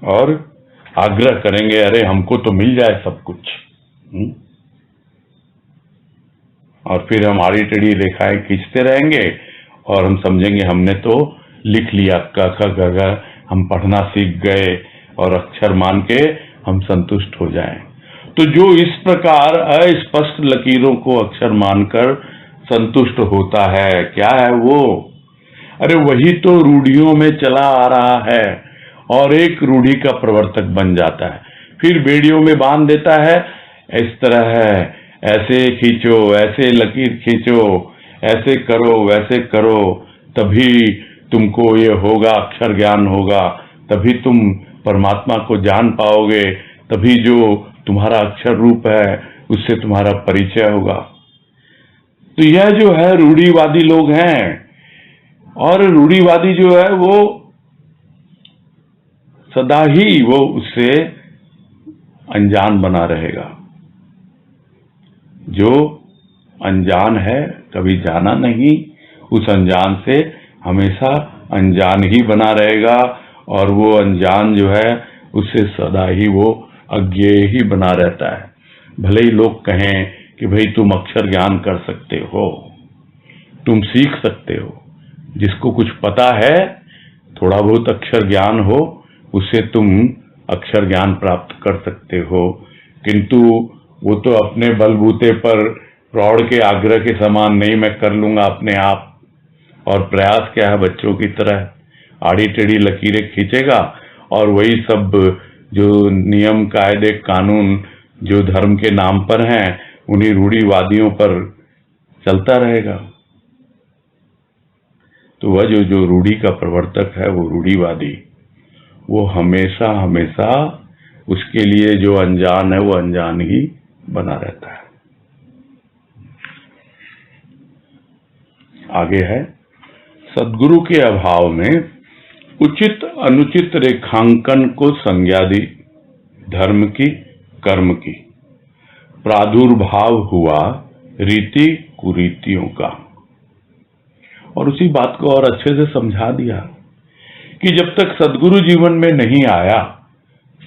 और आग्रह करेंगे, अरे हमको तो मिल जाए सब कुछ। और फिर हम आड़ी टेढ़ी रेखाएं खींचते रहेंगे और हम समझेंगे हमने तो लिख लिया, क ख ग घ, हम पढ़ना सीख गए और अक्षर मान के हम संतुष्ट हो जाएं। तो जो इस प्रकार अस्पष्ट लकीरों को अक्षर मानकर संतुष्ट होता है, क्या है वो? अरे वही तो रूढ़ियों में चला आ रहा है और एक रूढ़ी का प्रवर्तक बन जाता है, फिर बेड़ियों में बांध देता है। इस तरह है, ऐसे खींचो, ऐसे लकीर खींचो, ऐसे करो, वैसे करो, तभी तुमको ये होगा, अक्षर ज्ञान होगा, तभी तुम परमात्मा को जान पाओगे, तभी जो तुम्हारा अक्षर रूप है उससे तुम्हारा परिचय होगा। तो यह जो है रूढ़िवादी लोग हैं, और रूढ़िवादी जो है वो सदा ही वो उससे अनजान बना रहेगा। जो अनजान है, कभी जाना नहीं, उस अनजान से हमेशा अनजान ही बना रहेगा, और वो अनजान जो है उससे सदा ही वो अज्ञेय ही बना रहता है। भले ही लोग कहें कि भाई तुम अक्षर ज्ञान कर सकते हो, तुम सीख सकते हो, जिसको कुछ पता है, थोड़ा बहुत अक्षर ज्ञान हो, उससे तुम अक्षर ज्ञान प्राप्त कर सकते हो, किंतु वो तो अपने बलबूते पर प्रौढ़ के आग्रह के समान नहीं, मैं कर लूंगा अपने आप। और प्रयास क्या है, बच्चों की तरह आड़ी टेढ़ी लकीरें खींचेगा और वही सब जो नियम कायदे कानून जो धर्म के नाम पर हैं उन्हीं रूढ़िवादियों पर चलता रहेगा। तो वह जो रूढ़ी का प्रवर्तक है, वो रूढ़िवादी, वो हमेशा हमेशा उसके लिए जो अनजान है वो अनजान ही बना रहता है। आगे है, सद्गुरु के अभाव में उचित अनुचित रेखांकन को संज्ञा दी, धर्म की कर्म की, प्रादुर्भाव हुआ रीति कुरीतियों का। और उसी बात को और अच्छे से समझा दिया कि जब तक सद्गुरु जीवन में नहीं आया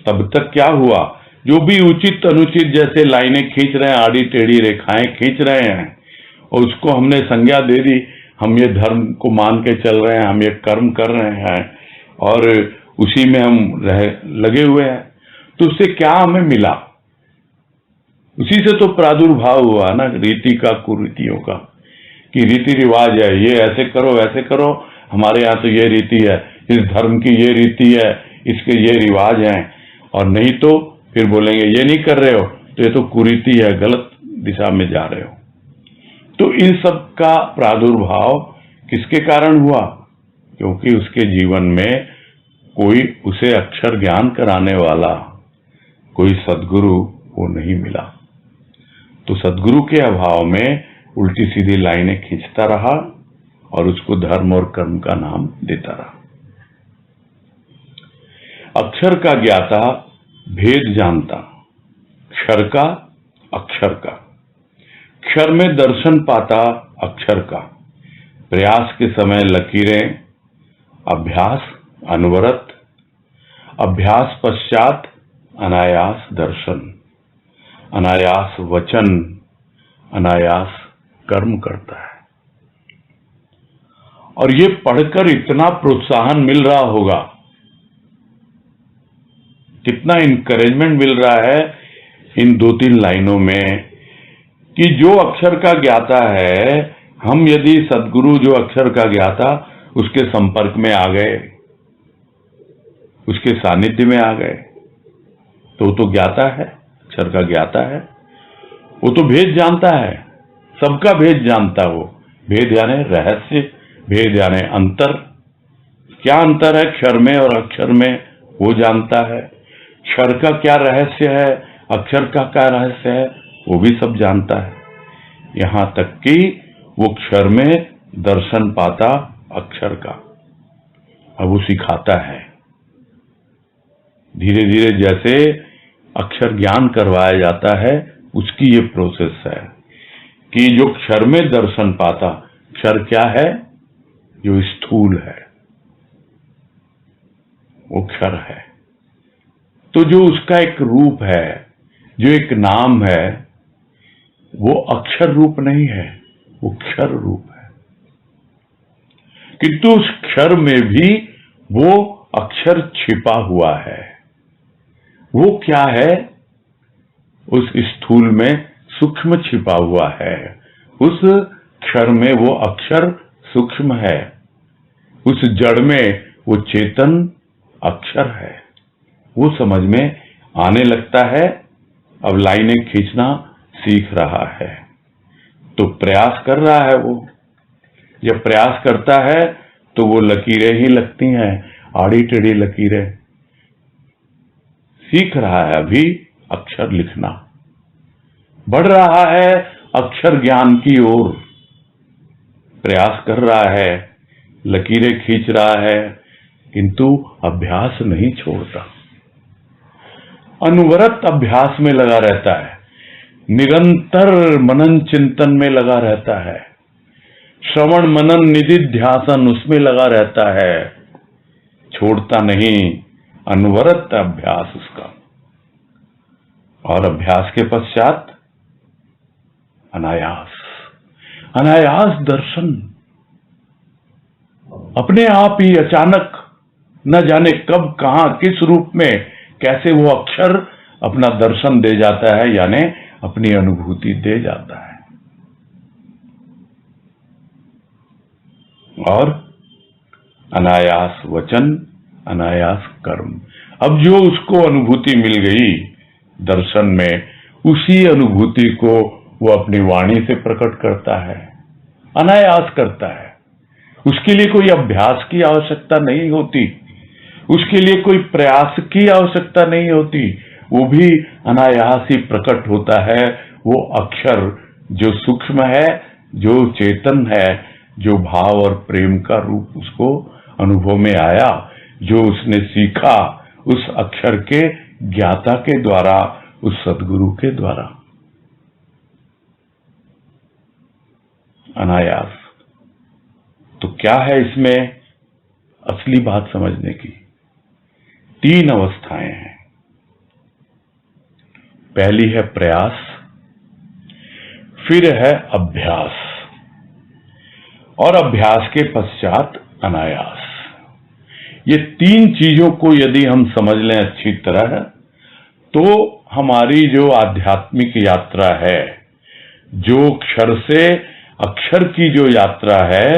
तब तक क्या हुआ, जो भी उचित अनुचित जैसे लाइनें खींच रहे हैं, आड़ी टेढ़ी रेखाएं खींच रहे हैं, और उसको हमने संज्ञा दे दी, हम ये धर्म को मान के चल रहे हैं, हम ये कर्म कर रहे हैं और उसी में हम लगे हुए हैं, तो उससे क्या हमें मिला? उसी से तो प्रादुर्भाव हुआ ना रीति का कुरीतियों का, कि रीति रिवाज है, ये ऐसे करो वैसे करो, हमारे यहाँ तो ये रीति है, इस धर्म की ये रीति है, इसके ये रिवाज हैं, और नहीं तो फिर बोलेंगे ये नहीं कर रहे हो तो ये तो कुरीति है, गलत दिशा में जा रहे हो। तो इन सब का प्रादुर्भाव किसके कारण हुआ? क्योंकि उसके जीवन में कोई उसे अक्षर ज्ञान कराने वाला कोई सद्गुरु वो नहीं मिला। तो सद्गुरु के अभाव में उल्टी सीधी लाइनें खींचता रहा और उसको धर्म और कर्म का नाम देता रहा। अक्षर का ज्ञाता भेद जानता, क्षर का अक्षर का, क्षर में दर्शन पाता अक्षर का, प्रयास के समय लकीरें, अभ्यास अनवरत, अभ्यास पश्चात अनायास दर्शन, अनायास वचन, अनायास कर्म करता है। और ये पढ़कर इतना प्रोत्साहन मिल रहा होगा, कितना इंकरेजमेंट मिल रहा है इन 2-3 लाइनों में, कि जो अक्षर का ज्ञाता है, हम यदि सद्गुरु जो अक्षर का ज्ञाता उसके संपर्क में आ गए, उसके सानिध्य में आ गए, तो ज्ञाता है, अक्षर का ज्ञाता है, वो तो भेद जानता है, सबका भेद जानता, वो भेद यानी रहस्य, भेद यानी अंतर, क्या अंतर है क्षर में और अक्षर में वो जानता है, क्षर का क्या रहस्य है, अक्षर का क्या रहस्य है, वो भी सब जानता है। यहां तक कि वो क्षर में दर्शन पाता अक्षर का, अब वो सिखाता है। धीरे धीरे जैसे अक्षर ज्ञान करवाया जाता है, उसकी ये प्रोसेस है कि जो क्षर में दर्शन पाता, क्षर क्या है? जो स्थूल है, वो क्षर है। तो जो उसका एक रूप है, जो एक नाम है, वो अक्षर रूप नहीं है, वो क्षर रूप है। किंतु उस क्षर में भी वो अक्षर छिपा हुआ है। वो क्या है? उस स्थूल में सूक्ष्म छिपा हुआ है। उस क्षर में वो अक्षर सूक्ष्म है। उस जड़ में वो चेतन अक्षर है। वो समझ में आने लगता है। अब लाइनें खींचना सीख रहा है, तो प्रयास कर रहा है। वो जब प्रयास करता है तो वो लकीरें ही लगती हैं, आड़ी टेढ़ी लकीरें। सीख रहा है अभी अक्षर लिखना, बढ़ रहा है अक्षर ज्ञान की ओर, प्रयास कर रहा है, लकीरें खींच रहा है, किंतु अभ्यास नहीं छोड़ता। अनवरत अभ्यास में लगा रहता है, निरंतर मनन चिंतन में लगा रहता है, श्रवण मनन निधि ध्यासन उसमें लगा रहता है, छोड़ता नहीं। अनवरत अभ्यास उसका। और अभ्यास के पश्चात अनायास, अनायास दर्शन, अपने आप ही अचानक, न जाने कब, कहां, किस रूप में, कैसे वो अक्षर अपना दर्शन दे जाता है, यानी अपनी अनुभूति दे जाता है। और अनायास वचन, अनायास कर्म। अब जो उसको अनुभूति मिल गई दर्शन में, उसी अनुभूति को वो अपनी वाणी से प्रकट करता है, अनायास करता है। उसके लिए कोई अभ्यास की आवश्यकता नहीं होती, उसके लिए कोई प्रयास की आवश्यकता नहीं होती, वो भी अनायास ही प्रकट होता है। वो अक्षर जो सूक्ष्म है, जो चेतन है, जो भाव और प्रेम का रूप उसको अनुभव में आया, जो उसने सीखा उस अक्षर के ज्ञाता के द्वारा, उस सद्गुरु के द्वारा, अनायास। तो क्या है इसमें असली बात समझने की? 3 अवस्थाएं हैं। पहली है प्रयास, फिर है अभ्यास, और अभ्यास के पश्चात अनायास। ये 3 चीजों को यदि हम समझ लें अच्छी तरह, तो हमारी जो आध्यात्मिक यात्रा है, जो क्षर से अक्षर की जो यात्रा है,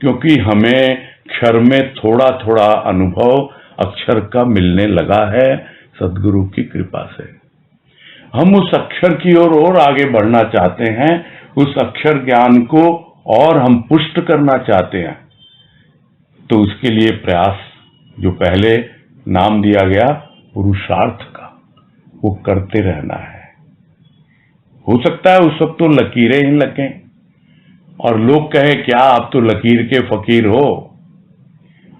क्योंकि हमें क्षर में थोड़ा थोड़ा अनुभव अक्षर का मिलने लगा है सद्गुरु की कृपा से, हम उस अक्षर की ओर और आगे बढ़ना चाहते हैं, उस अक्षर ज्ञान को और हम पुष्ट करना चाहते हैं। तो उसके लिए प्रयास, जो पहले नाम दिया गया पुरुषार्थ का, वो करते रहना है। हो सकता है उस वक्त तो लकीरें ही लगें और लोग कहें क्या आप तो लकीर के फकीर हो,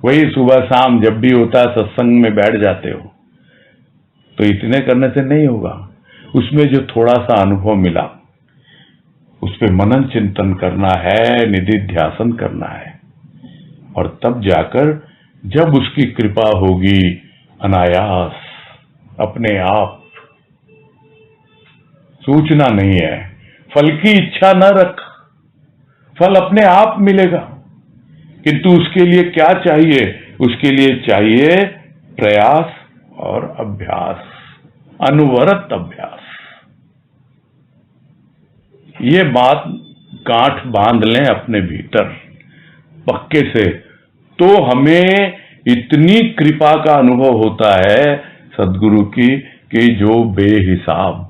वही सुबह शाम जब भी होता है सत्संग में बैठ जाते हो। तो इतने करने से नहीं होगा। उसमें जो थोड़ा सा अनुभव मिला, उस पे मनन चिंतन करना है, निधिध्यासन करना है, और तब जाकर जब उसकी कृपा होगी, अनायास, अपने आप, सोचना नहीं है, फल की इच्छा न रख, फल अपने आप मिलेगा। किंतु उसके लिए क्या चाहिए? उसके लिए चाहिए प्रयास और अभ्यास, अनवरत अभ्यास। ये बात गांठ बांध लें अपने भीतर पक्के से, तो हमें इतनी कृपा का अनुभव होता है सद्गुरु की कि जो बेहिसाब,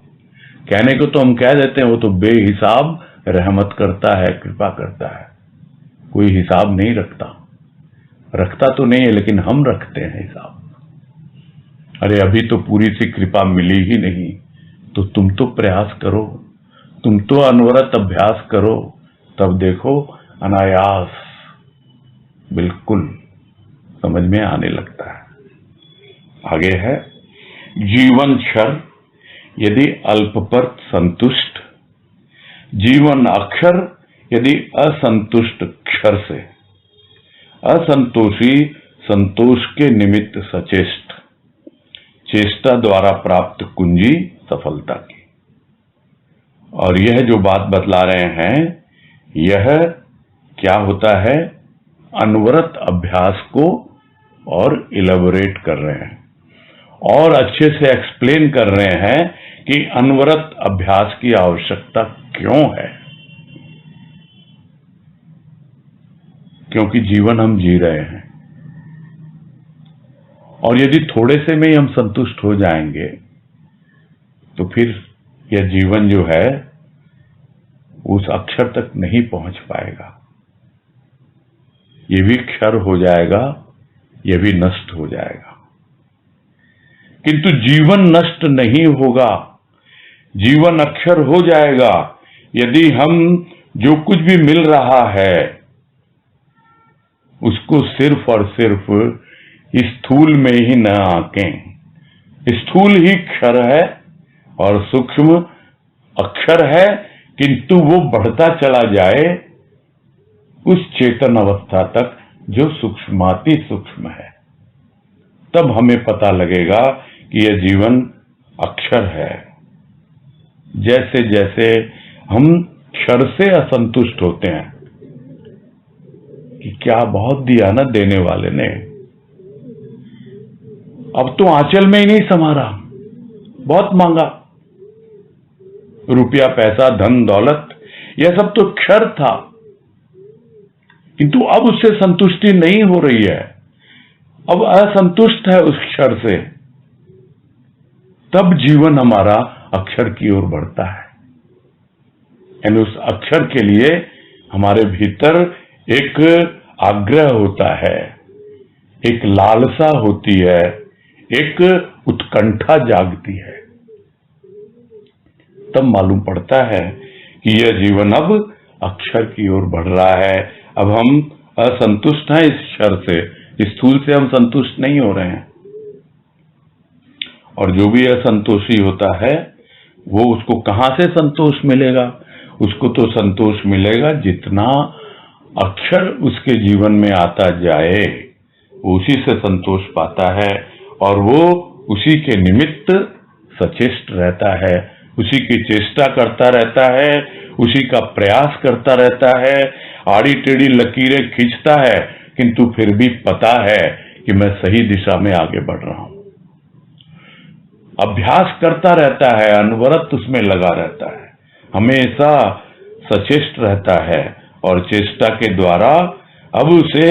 कहने को तो हम कह देते हैं वो तो बेहिसाब रहमत करता है, कृपा करता है, कोई हिसाब नहीं रखता। रखता तो नहीं है, लेकिन हम रखते हैं हिसाब। अरे अभी तो पूरी सी कृपा मिली ही नहीं, तो तुम तो प्रयास करो, तुम तो अनवरत अभ्यास करो, तब देखो अनायास बिल्कुल समझ में आने लगता है। आगे है जीवन क्षर यदि अल्प पर संतुष्ट, जीवन अक्षर यदि असंतुष्ट क्षर से। असंतोषी संतोष के निमित्त सचेष्ट, चेष्टा द्वारा प्राप्त कुंजी सफलता की। और यह जो बात बतला रहे हैं, यह क्या होता है, अनवरत अभ्यास को और इलेबोरेट कर रहे हैं और अच्छे से एक्सप्लेन कर रहे हैं कि अनवरत अभ्यास की आवश्यकता क्यों है। क्योंकि जीवन हम जी रहे हैं, और यदि थोड़े से में ही हम संतुष्ट हो जाएंगे तो फिर यह जीवन जो है उस अक्षर तक नहीं पहुंच पाएगा। ये भी क्षर हो जाएगा, यह भी नष्ट हो जाएगा। किंतु जीवन नष्ट नहीं होगा, जीवन अक्षर हो जाएगा यदि हम जो कुछ भी मिल रहा है उसको सिर्फ और सिर्फ स्थूल में ही न आंकें। स्थूल ही क्षर है और सूक्ष्म अक्षर है, किंतु वो बढ़ता चला जाए उस चेतन अवस्था तक जो सूक्ष्माति सूक्ष्म है। तब हमें पता लगेगा कि यह जीवन अक्षर है। जैसे जैसे हम क्षर से असंतुष्ट होते हैं कि क्या बहुत दिया ना देने वाले ने, अब तो आंचल में ही नहीं समा रहा, बहुत मांगा, रुपया पैसा धन दौलत यह सब तो क्षर था, किंतु अब उससे संतुष्टि नहीं हो रही है, अब असंतुष्ट है उस क्षर से। तब जीवन हमारा अक्षर की ओर बढ़ता है। यानी उस अक्षर के लिए हमारे भीतर एक आग्रह होता है, एक लालसा होती है, एक उत्कंठा जागती है। तब मालूम पड़ता है कि यह जीवन अब अक्षर की ओर बढ़ रहा है। अब हम असंतुष्ट हैं इस क्षर से, स्थूल से हम संतुष्ट नहीं हो रहे हैं। और जो भी असंतोषी होता है वो उसको कहां से संतोष मिलेगा? उसको तो संतोष मिलेगा जितना अक्षर उसके जीवन में आता जाए उसी से संतोष पाता है, और वो उसी के निमित्त सचेष्ट रहता है, उसी की चेष्टा करता रहता है, उसी का प्रयास करता रहता है, आड़ी टेढ़ी लकीरें खींचता है, किंतु फिर भी पता है कि मैं सही दिशा में आगे बढ़ रहा हूं। अभ्यास करता रहता है, अनवरत उसमें लगा रहता है, हमेशा सचेष्ट रहता है, और चेष्टा के द्वारा अब उसे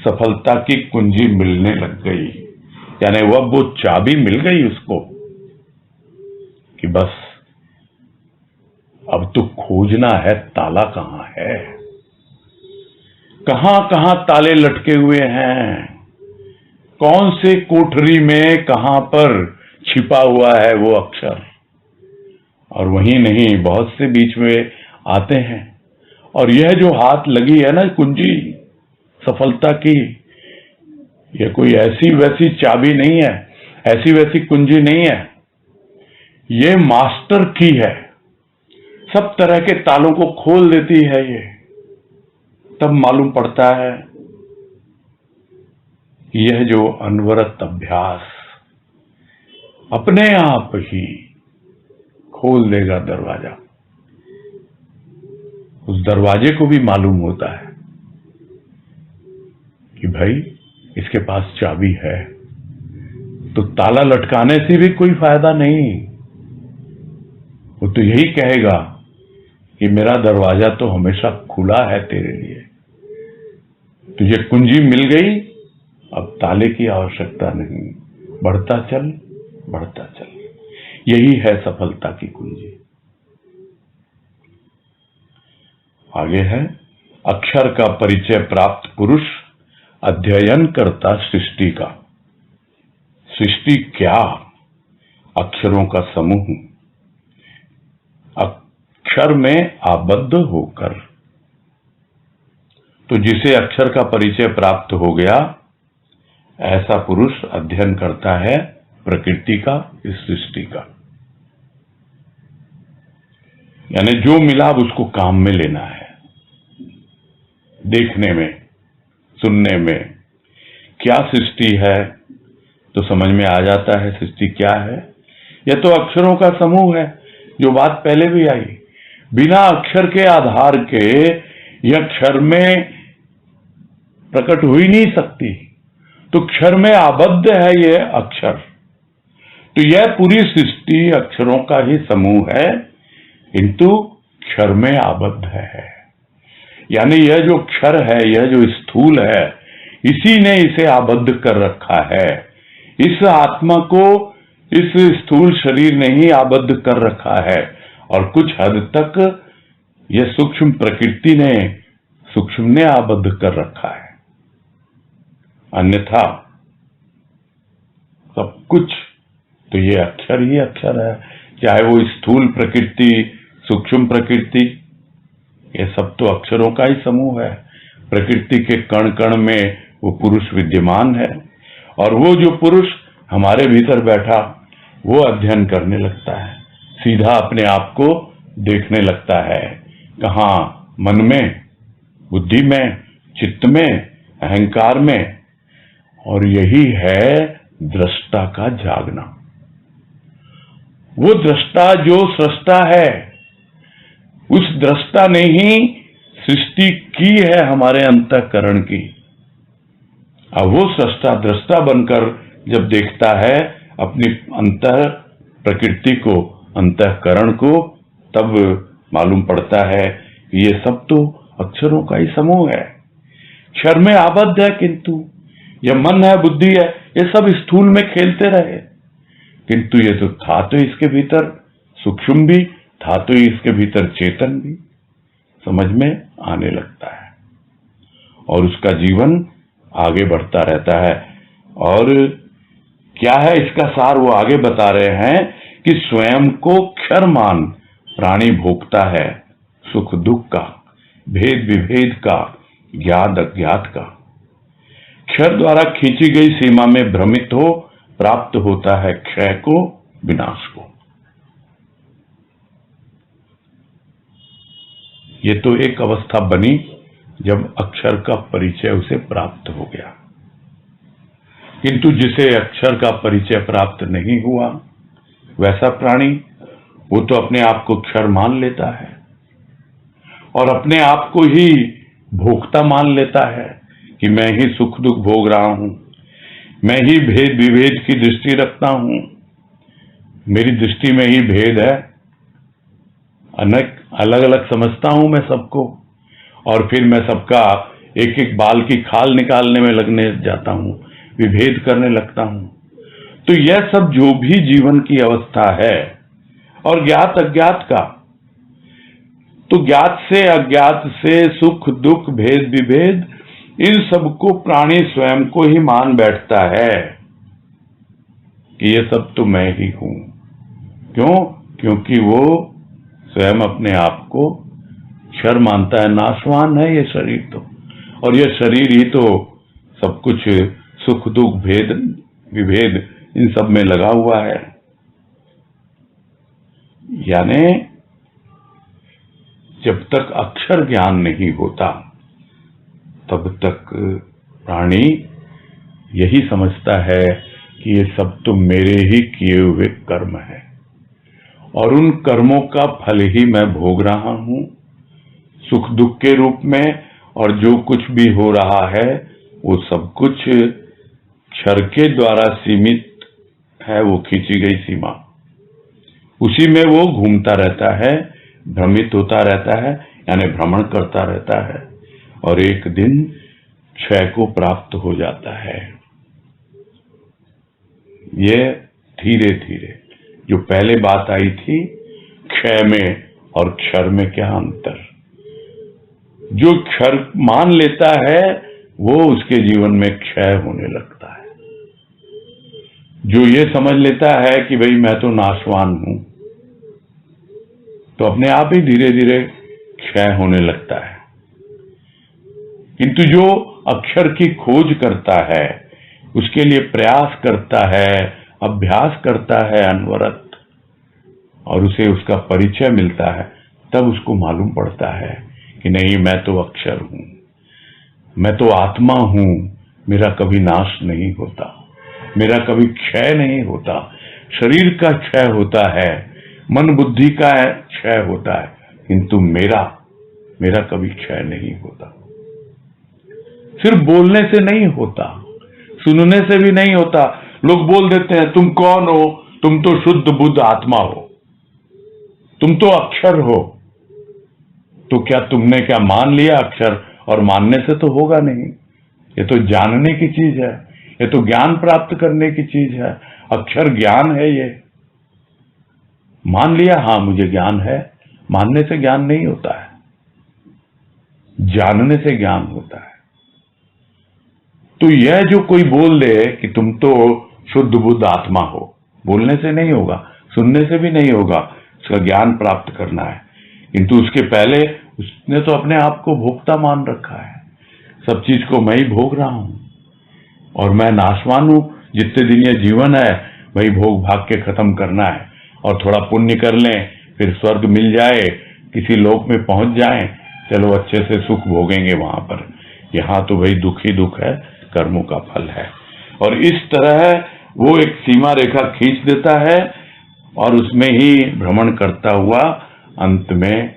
सफलता की कुंजी मिलने लग गई। यानी वो चाबी मिल गई उसको कि बस अब तो खोजना है ताला कहां है, कहां कहां ताले लटके हुए हैं, कौन से कोठरी में कहां पर छिपा हुआ है वो अक्षर। और वहीं नहीं, बहुत से बीच में आते हैं। और यह जो हाथ लगी है ना कुंजी सफलता की, यह कोई ऐसी वैसी चाबी नहीं है, ऐसी वैसी कुंजी नहीं है, ये मास्टर की है, सब तरह के तालों को खोल देती है ये। तब मालूम पड़ता है यह जो अनवरत अभ्यास अपने आप ही खोल देगा दरवाजा। उस दरवाजे को भी मालूम होता है कि भाई इसके पास चाबी है, तो ताला लटकाने से भी कोई फायदा नहीं। वो तो यही कहेगा कि मेरा दरवाजा तो हमेशा खुला है तेरे लिए, तुझे कुंजी मिल गई, अब ताले की आवश्यकता नहीं, बढ़ता चल बढ़ता चल। यही है सफलता की कुंजी। आगे है, अक्षर का परिचय प्राप्त पुरुष अध्ययन करता सृष्टि का। सृष्टि क्या? अक्षरों का समूह, अक्षर में आबद्ध होकर। तो जिसे अक्षर का परिचय प्राप्त हो गया, ऐसा पुरुष अध्ययन करता है प्रकृति का, इस सृष्टि का। यानी जो मिला उसको काम में लेना है, देखने में, सुनने में, क्या सृष्टि है, तो समझ में आ जाता है सृष्टि क्या है। यह तो अक्षरों का समूह है, जो बात पहले भी आई। बिना अक्षर के आधार के यह क्षर में प्रकट हो ही नहीं सकती, तो क्षर में आबद्ध है यह अक्षर। तो यह पूरी सृष्टि अक्षरों का ही समूह है, किंतु क्षर में आबद्ध है। यानी यह जो क्षर है, यह जो स्थूल है, इसी ने इसे आबद्ध कर रखा है। इस आत्मा को इस स्थूल शरीर ने ही आबद्ध कर रखा है, और कुछ हद तक यह सूक्ष्म प्रकृति ने, सूक्ष्म ने आबद्ध कर रखा है। अन्यथा सब कुछ तो ये अक्षर ही अक्षर है, चाहे वो स्थूल प्रकृति, सूक्ष्म प्रकृति, ये सब तो अक्षरों का ही समूह है। प्रकृति के कण कण में वो पुरुष विद्यमान है, और वो जो पुरुष हमारे भीतर बैठा, वो अध्ययन करने लगता है, सीधा अपने आप को देखने लगता है। कहाँ? मन में, बुद्धि में, चित्त में, अहंकार में। और यही है दृष्टा का जागना। वो दृष्टा जो सृष्टा है, उस दृष्टा ने ही सृष्टि की है हमारे अंतःकरण की। अब वो सृष्टा दृष्टा बनकर जब देखता है अपनी अंतः प्रकृति को, अंतःकरण को, तब मालूम पड़ता है कि ये सब तो अक्षरों का ही समूह है। क्षर में आबद्ध है, किंतु यह मन है, बुद्धि है, ये सब स्थूल में खेलते रहे, किंतु ये तो था तो इसके भीतर सूक्ष्म भी, था तो इसके भीतर चेतन भी। समझ में आने लगता है, और उसका जीवन आगे बढ़ता रहता है। और क्या है इसका सार, वो आगे बता रहे हैं कि स्वयं को क्षर मान प्राणी भोगता है सुख दुख का, भेद विभेद का, ज्ञात अज्ञात का। क्षर द्वारा खींची गई सीमा में भ्रमित हो प्राप्त होता है क्षय को, विनाश को। ये तो एक अवस्था बनी जब अक्षर का परिचय उसे प्राप्त हो गया, किंतु जिसे अक्षर का परिचय प्राप्त नहीं हुआ, वैसा प्राणी वो तो अपने आप को क्षर मान लेता है, और अपने आप को ही भोक्ता मान लेता है कि मैं ही सुख दुख भोग रहा हूं, मैं ही भेद विभेद की दृष्टि रखता हूं, मेरी दृष्टि में ही भेद है, अनेक अलग अलग समझता हूं मैं सबको, और फिर मैं सबका एक एक बाल की खाल निकालने में लगने जाता हूं, विभेद करने लगता हूं। तो यह सब जो भी जीवन की अवस्था है, और ज्ञात अज्ञात का, तो ज्ञात से अज्ञात से सुख दुख भेद विभेद, इन सबको प्राणी स्वयं को ही मान बैठता है कि ये सब तो मैं ही हूं। क्यों? क्योंकि वो स्वयं अपने आप को क्षर मानता है, नाशवान है ये शरीर तो, और ये शरीर ही तो सब कुछ सुख दुख भेद विभेद इन सब में लगा हुआ है। यानी जब तक अक्षर ज्ञान नहीं होता, तब तक प्राणी यही समझता है कि ये सब तो मेरे ही किए हुए कर्म है, और उन कर्मों का फल ही मैं भोग रहा हूं सुख दुख के रूप में। और जो कुछ भी हो रहा है वो सब कुछ क्षर के द्वारा सीमित है, वो खींची गई सीमा, उसी में वो घूमता रहता है, भ्रमित होता रहता है, यानी भ्रमण करता रहता है, और एक दिन क्षय को प्राप्त हो जाता है। ये धीरे धीरे जो पहले बात आई थी, क्षय में और क्षर में क्या अंतर। जो क्षर मान लेता है वो उसके जीवन में क्षय होने लगता है। जो ये समझ लेता है कि भाई मैं तो नाशवान हूं, तो अपने आप ही धीरे धीरे क्षय होने लगता है। किंतु जो अक्षर की खोज करता है, उसके लिए प्रयास करता है, अभ्यास करता है अनवरत, और उसे उसका परिचय मिलता है, तब उसको मालूम पड़ता है कि नहीं, मैं तो अक्षर हूं, मैं तो आत्मा हूं, मेरा कभी नाश नहीं होता, मेरा कभी क्षय नहीं होता। शरीर का क्षय होता है, मन बुद्धि का क्षय होता है, किंतु मेरा कभी क्षय नहीं होता। सिर्फ बोलने से नहीं होता, सुनने से भी नहीं होता। लोग बोल देते हैं तुम कौन हो, तुम तो शुद्ध बुद्ध आत्मा हो, तुम तो अक्षर हो। तो क्या तुमने क्या मान लिया अक्षर? और मानने से तो होगा नहीं, ये तो जानने की चीज है, ये तो ज्ञान प्राप्त करने की चीज है। अक्षर ज्ञान है। ये मान लिया, हाँ मुझे ज्ञान है, मानने से ज्ञान नहीं होता है, जानने से ज्ञान होता है। तो यह जो कोई बोल दे कि तुम तो शुद्ध बुद्ध आत्मा हो, बोलने से नहीं होगा, सुनने से भी नहीं होगा, उसका ज्ञान प्राप्त करना है। किंतु उसके पहले उसने तो अपने आप को भोक्ता मान रखा है, सब चीज को मैं ही भोग रहा हूं और मैं नाशवान हूं। जितने दिन ये जीवन है वही भोग भाग के खत्म करना है, और थोड़ा पुण्य कर लें, फिर स्वर्ग मिल जाए, किसी लोक में पहुंच जाएं, चलो अच्छे से सुख भोगेंगे वहां पर। यहाँ तो भाई दुख ही दुख है, कर्मों का फल है। और इस तरह वो एक सीमा रेखा खींच देता है और उसमें ही भ्रमण करता हुआ अंत में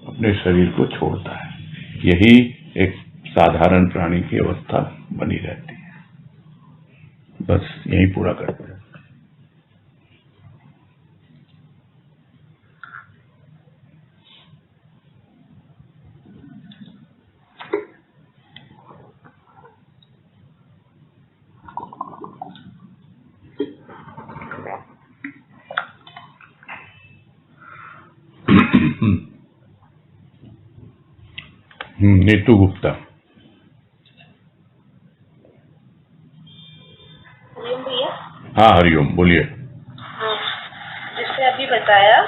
अपने शरीर को छोड़ता है। यही एक साधारण प्राणी की अवस्था बनी रहती है। बस यही पूरा करते हैं। नीतू गुप्ता। हरिओम भैया। हाँ हरिओम, बोलिए। हाँ, जैसे अभी बताया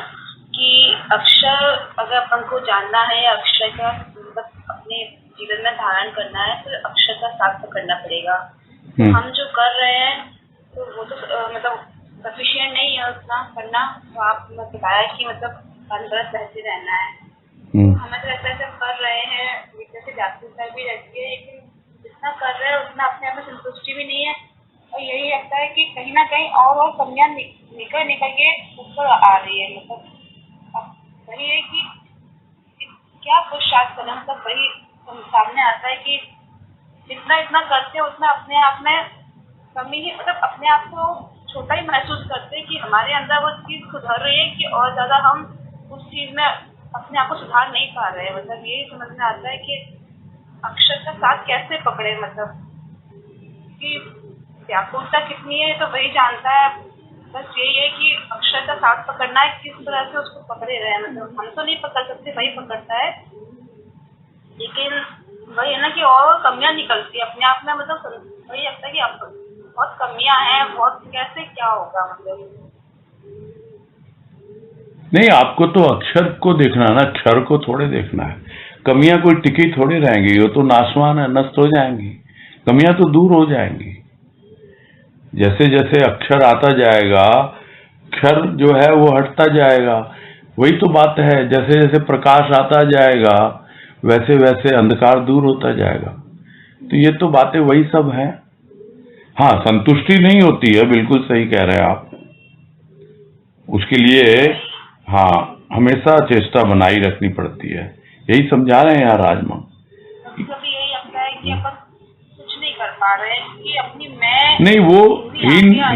कि अक्षर अगर अपन को जानना है, अक्षर का मतलब अपने जीवन में धारण करना है, तो अक्षर का साथ पकड़ना पड़ेगा। हम जो कर रहे हैं तो वो तो मतलब सफिशिएंट नहीं है उतना करना। तो आपने बताया कि मतलब अनवरत रहते रहना है। हमें तो ऐसा ऐसा कर रहे हैं, जैसे जागरूकता भी रहती है, लेकिन जितना कर रहे हैं उतना अपने आप में संतुष्टि भी नहीं है। और यही लगता है कि कहीं ना कहीं और कमियां निकल के ऊपर आ रही है। मतलब वही है कि क्या पुरुषार्थ करना, मतलब वही सामने आता है कि जितना इतना करते हैं उतना अपने आप में कमी ही, मतलब अपने आप को छोटा ही महसूस करते हैं कि हमारे अंदर वो चीज सुधर रही है कि और ज्यादा हम उस चीज में अपने आप को सुधार नहीं पा रहे हैं। मतलब यही समझ में आता है कि अक्षर का साथ कैसे पकड़े, मतलब कि व्याकुलता कितनी है तो वही जानता है। बस यही है कि अक्षर का साथ पकड़ना है, किस तरह से उसको पकड़े रहे। मतलब हम तो नहीं पकड़ सकते, वही पकड़ता है। लेकिन वही है ना कि और कमियां निकलती है अपने आप में। मतलब वही लगता है कि अब बहुत कमियां हैं, बहुत कैसे क्या होगा। मतलब नहीं, आपको तो अक्षर को देखना है ना, क्षर को थोड़े देखना है। कमियां कोई टिकी थोड़ी रहेंगी, वो तो नाशवान है, नष्ट हो जाएंगी। कमियां तो दूर हो जाएंगी। जैसे जैसे अक्षर आता जाएगा, क्षर जो है वो हटता जाएगा। वही तो बात है, जैसे जैसे प्रकाश आता जाएगा वैसे वैसे अंधकार दूर होता जाएगा। तो ये तो बातें वही सब हैं। हाँ, संतुष्टि नहीं होती है, बिल्कुल सही कह रहे हैं आप। उसके लिए हाँ हमेशा चेष्टा बनाई रखनी पड़ती है। यही समझा रहे हैं यार राजमा। कभी यही लगता है कि अपन कुछ नहीं कर पा रहे हैं कि अपनी मैं नहीं, वो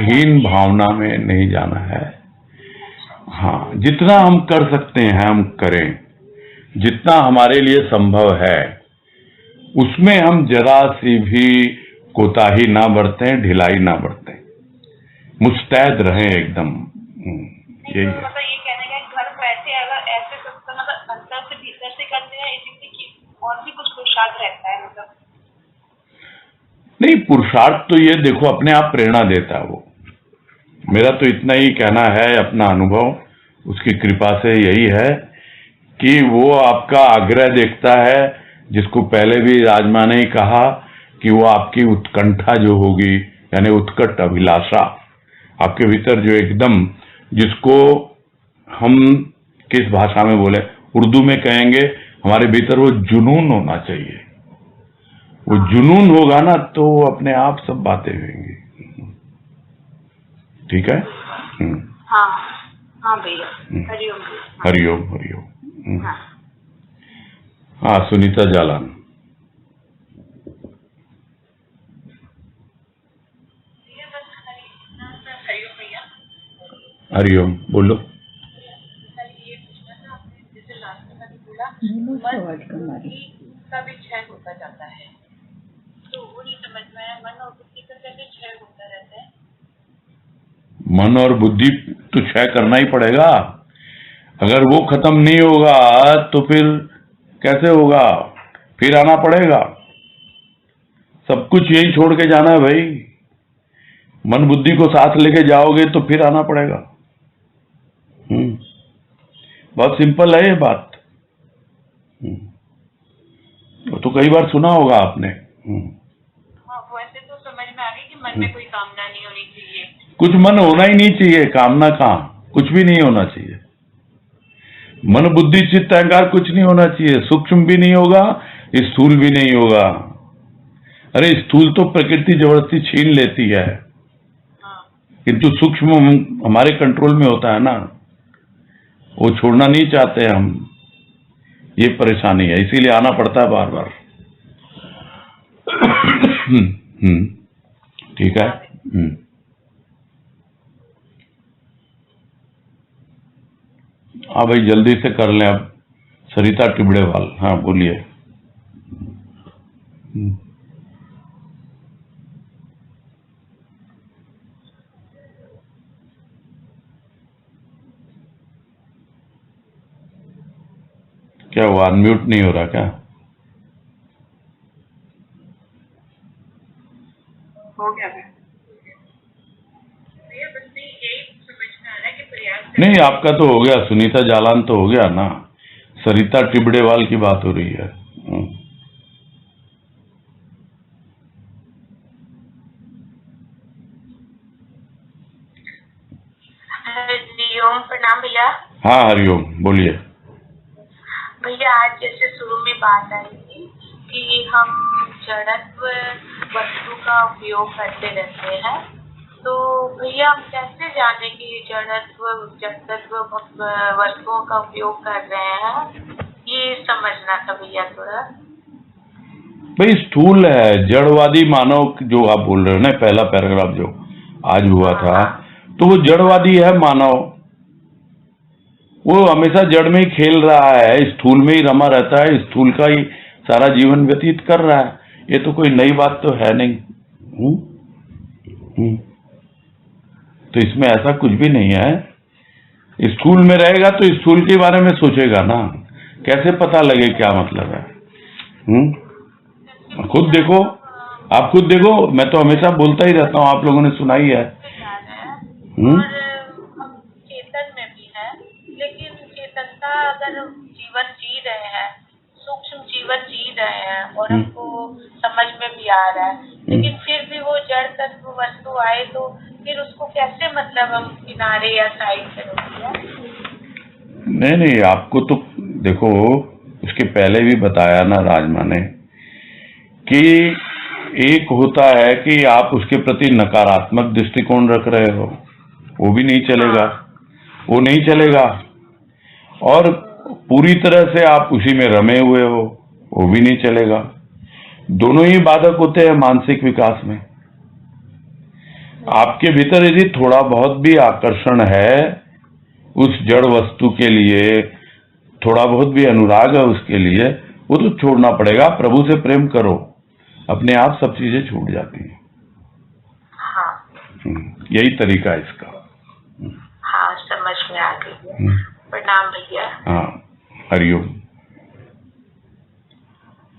हीन भावना में नहीं जाना है। हाँ, जितना हम कर सकते हैं हम करें, जितना हमारे लिए संभव है उसमें हम जरा सी भी कोताही ना बरतें, ढिलाई ना बरतें, मुस्तैद रहें एकदम। यही है। मतलब ये कहने का घर बैठे अगर ऐसे मतलब अंदर से भीतर से करते हैं इसी और भी कुछ पुरुषार्थ रहता है। मतलब नहीं, पुरुषार्थ तो ये देखो अपने आप प्रेरणा देता है वो। मेरा तो इतना ही कहना है, अपना अनुभव उसकी कृपा से यही है कि वो आपका आग्रह देखता है, जिसको पहले भी राजमा ने कहा कि वो आपकी उत्कंठा जो होगी, यानी उत्कट अभिलाषा आपके भीतर जो एकदम, जिसको हम किस भाषा में बोले, उर्दू में कहेंगे हमारे भीतर वो जुनून होना चाहिए। वो जुनून होगा ना तो अपने आप सब बातें होंगी। ठीक है। हाँ हाँ भैया, हरिओम भैया। हरिओम हरिओम। हाँ हाँ, सुनीता जालान। हरिओम भैया। हरिओम, बोलो। ये पूछना था आपने, जैसे लास्ट में मैंने बोला मन का भी क्षय होता जाता है, तो वो नहीं समझ में आया, मन और बुद्धि का कैसे क्षय होता रहता है? मन और बुद्धि तो क्षय करना ही पड़ेगा। अगर वो खत्म नहीं होगा तो फिर कैसे होगा? फिर आना पड़ेगा। सब कुछ यही छोड़ के जाना है भाई। मन बुद्धि को साथ लेके जाओगे तो फिर आना पड़ेगा। बहुत सिंपल है ये बात। तो कई बार सुना होगा आपने। हाँ, वैसे तो समझ में आ गई कि मन में कोई कामना नहीं होनी चाहिए। कुछ मन होना ही नहीं चाहिए, कामना कहाँ, कुछ भी नहीं होना चाहिए। मन बुद्धि चित्त अहंकार कुछ नहीं होना चाहिए। सूक्ष्म भी नहीं होगा, स्थूल भी नहीं होगा। अरे स्थूल तो प्रकृति जबरदस्ती छीन लेती है, किंतु सूक्ष्म हमारे कंट्रोल में होता है ना, वो छोड़ना नहीं चाहते हम। ये परेशानी है, इसीलिए आना पड़ता है बार बार। ठीक है। हाँ भाई, जल्दी से कर लें अब। सरिता टिबड़ेवाल, हाँ बोलिए। क्या हुआ, अनम्यूट नहीं हो रहा क्या? हो गया भैया, बस यही समझ में आ रहा है कि प्रयास नहीं, आपका तो हो गया, सुनीता जालान तो हो गया ना। सरिता टिबड़ेवाल की बात हो रही है। हरिओम, प्रणाम भैया। हाँ हरिओम, बोलिए। भैया आज जैसे शुरू में बात आई थी कि हम जड़त्व वस्तु का उपयोग करते रहते हैं, तो भैया हम कैसे जाने कि जड़त्व वस्तुओं का उपयोग कर रहे हैं, ये समझना था भैया थोड़ा। भाई स्थूल है, जड़वादी मानव जो आप बोल रहे हो ना, पहला पैराग्राफ जो आज हुआ था, तो वो जड़वादी है मानव। वो हमेशा जड़ में ही खेल रहा है, स्थूल में ही रमा रहता है, स्थूल का ही सारा जीवन व्यतीत कर रहा है। ये तो कोई नई बात तो है नहीं। तो इसमें ऐसा कुछ भी नहीं है। स्थूल में रहेगा तो स्थूल के बारे में सोचेगा ना, कैसे पता लगे क्या मतलब है? खुद देखो, आप खुद देखो। मैं तो हमेशा बोलता ही रहता हूँ, आप लोगों ने सुना ही है। और हम चेतन में भी है, लेकिन चेतनता अगर जीवन जी रहे हैं, सूक्ष्म जीवन जी रहे हैं और हमको समझ में भी आ रहा है, लेकिन फिर भी वो जड़ तत्व वस्तु आए तो फिर उसको कैसे मतलब हम किनारे या साइड पे रोकिए? नहीं, आपको तो देखो, उसके पहले भी बताया ना राजमा ने कि एक होता है कि आप उसके प्रति नकारात्मक दृष्टिकोण रख रहे हो, वो भी नहीं चलेगा, वो नहीं चलेगा। और पूरी तरह से आप उसी में रमे हुए हो, वो भी नहीं चलेगा। दोनों ही बाधक होते हैं मानसिक विकास में। आपके भीतर यदि थोड़ा बहुत भी आकर्षण है उस जड़ वस्तु के लिए, थोड़ा बहुत भी अनुराग है उसके लिए, वो तो छोड़ना पड़ेगा। प्रभु से प्रेम करो, अपने आप सब चीजें छूट जाती हैं। यही तरीका है इसका। हाँ, समझ में आ गई। प्रणाम भैया। हाँ, हरिओम।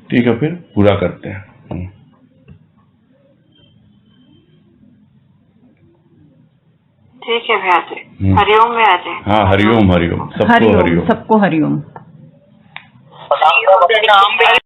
ठीक है, फिर पूरा करते हैं। ठीक है भैया जी, हरिओम में आ जाए। हाँ, हरिओम हरिओम, सबको हरिओम, सबको हरिओम।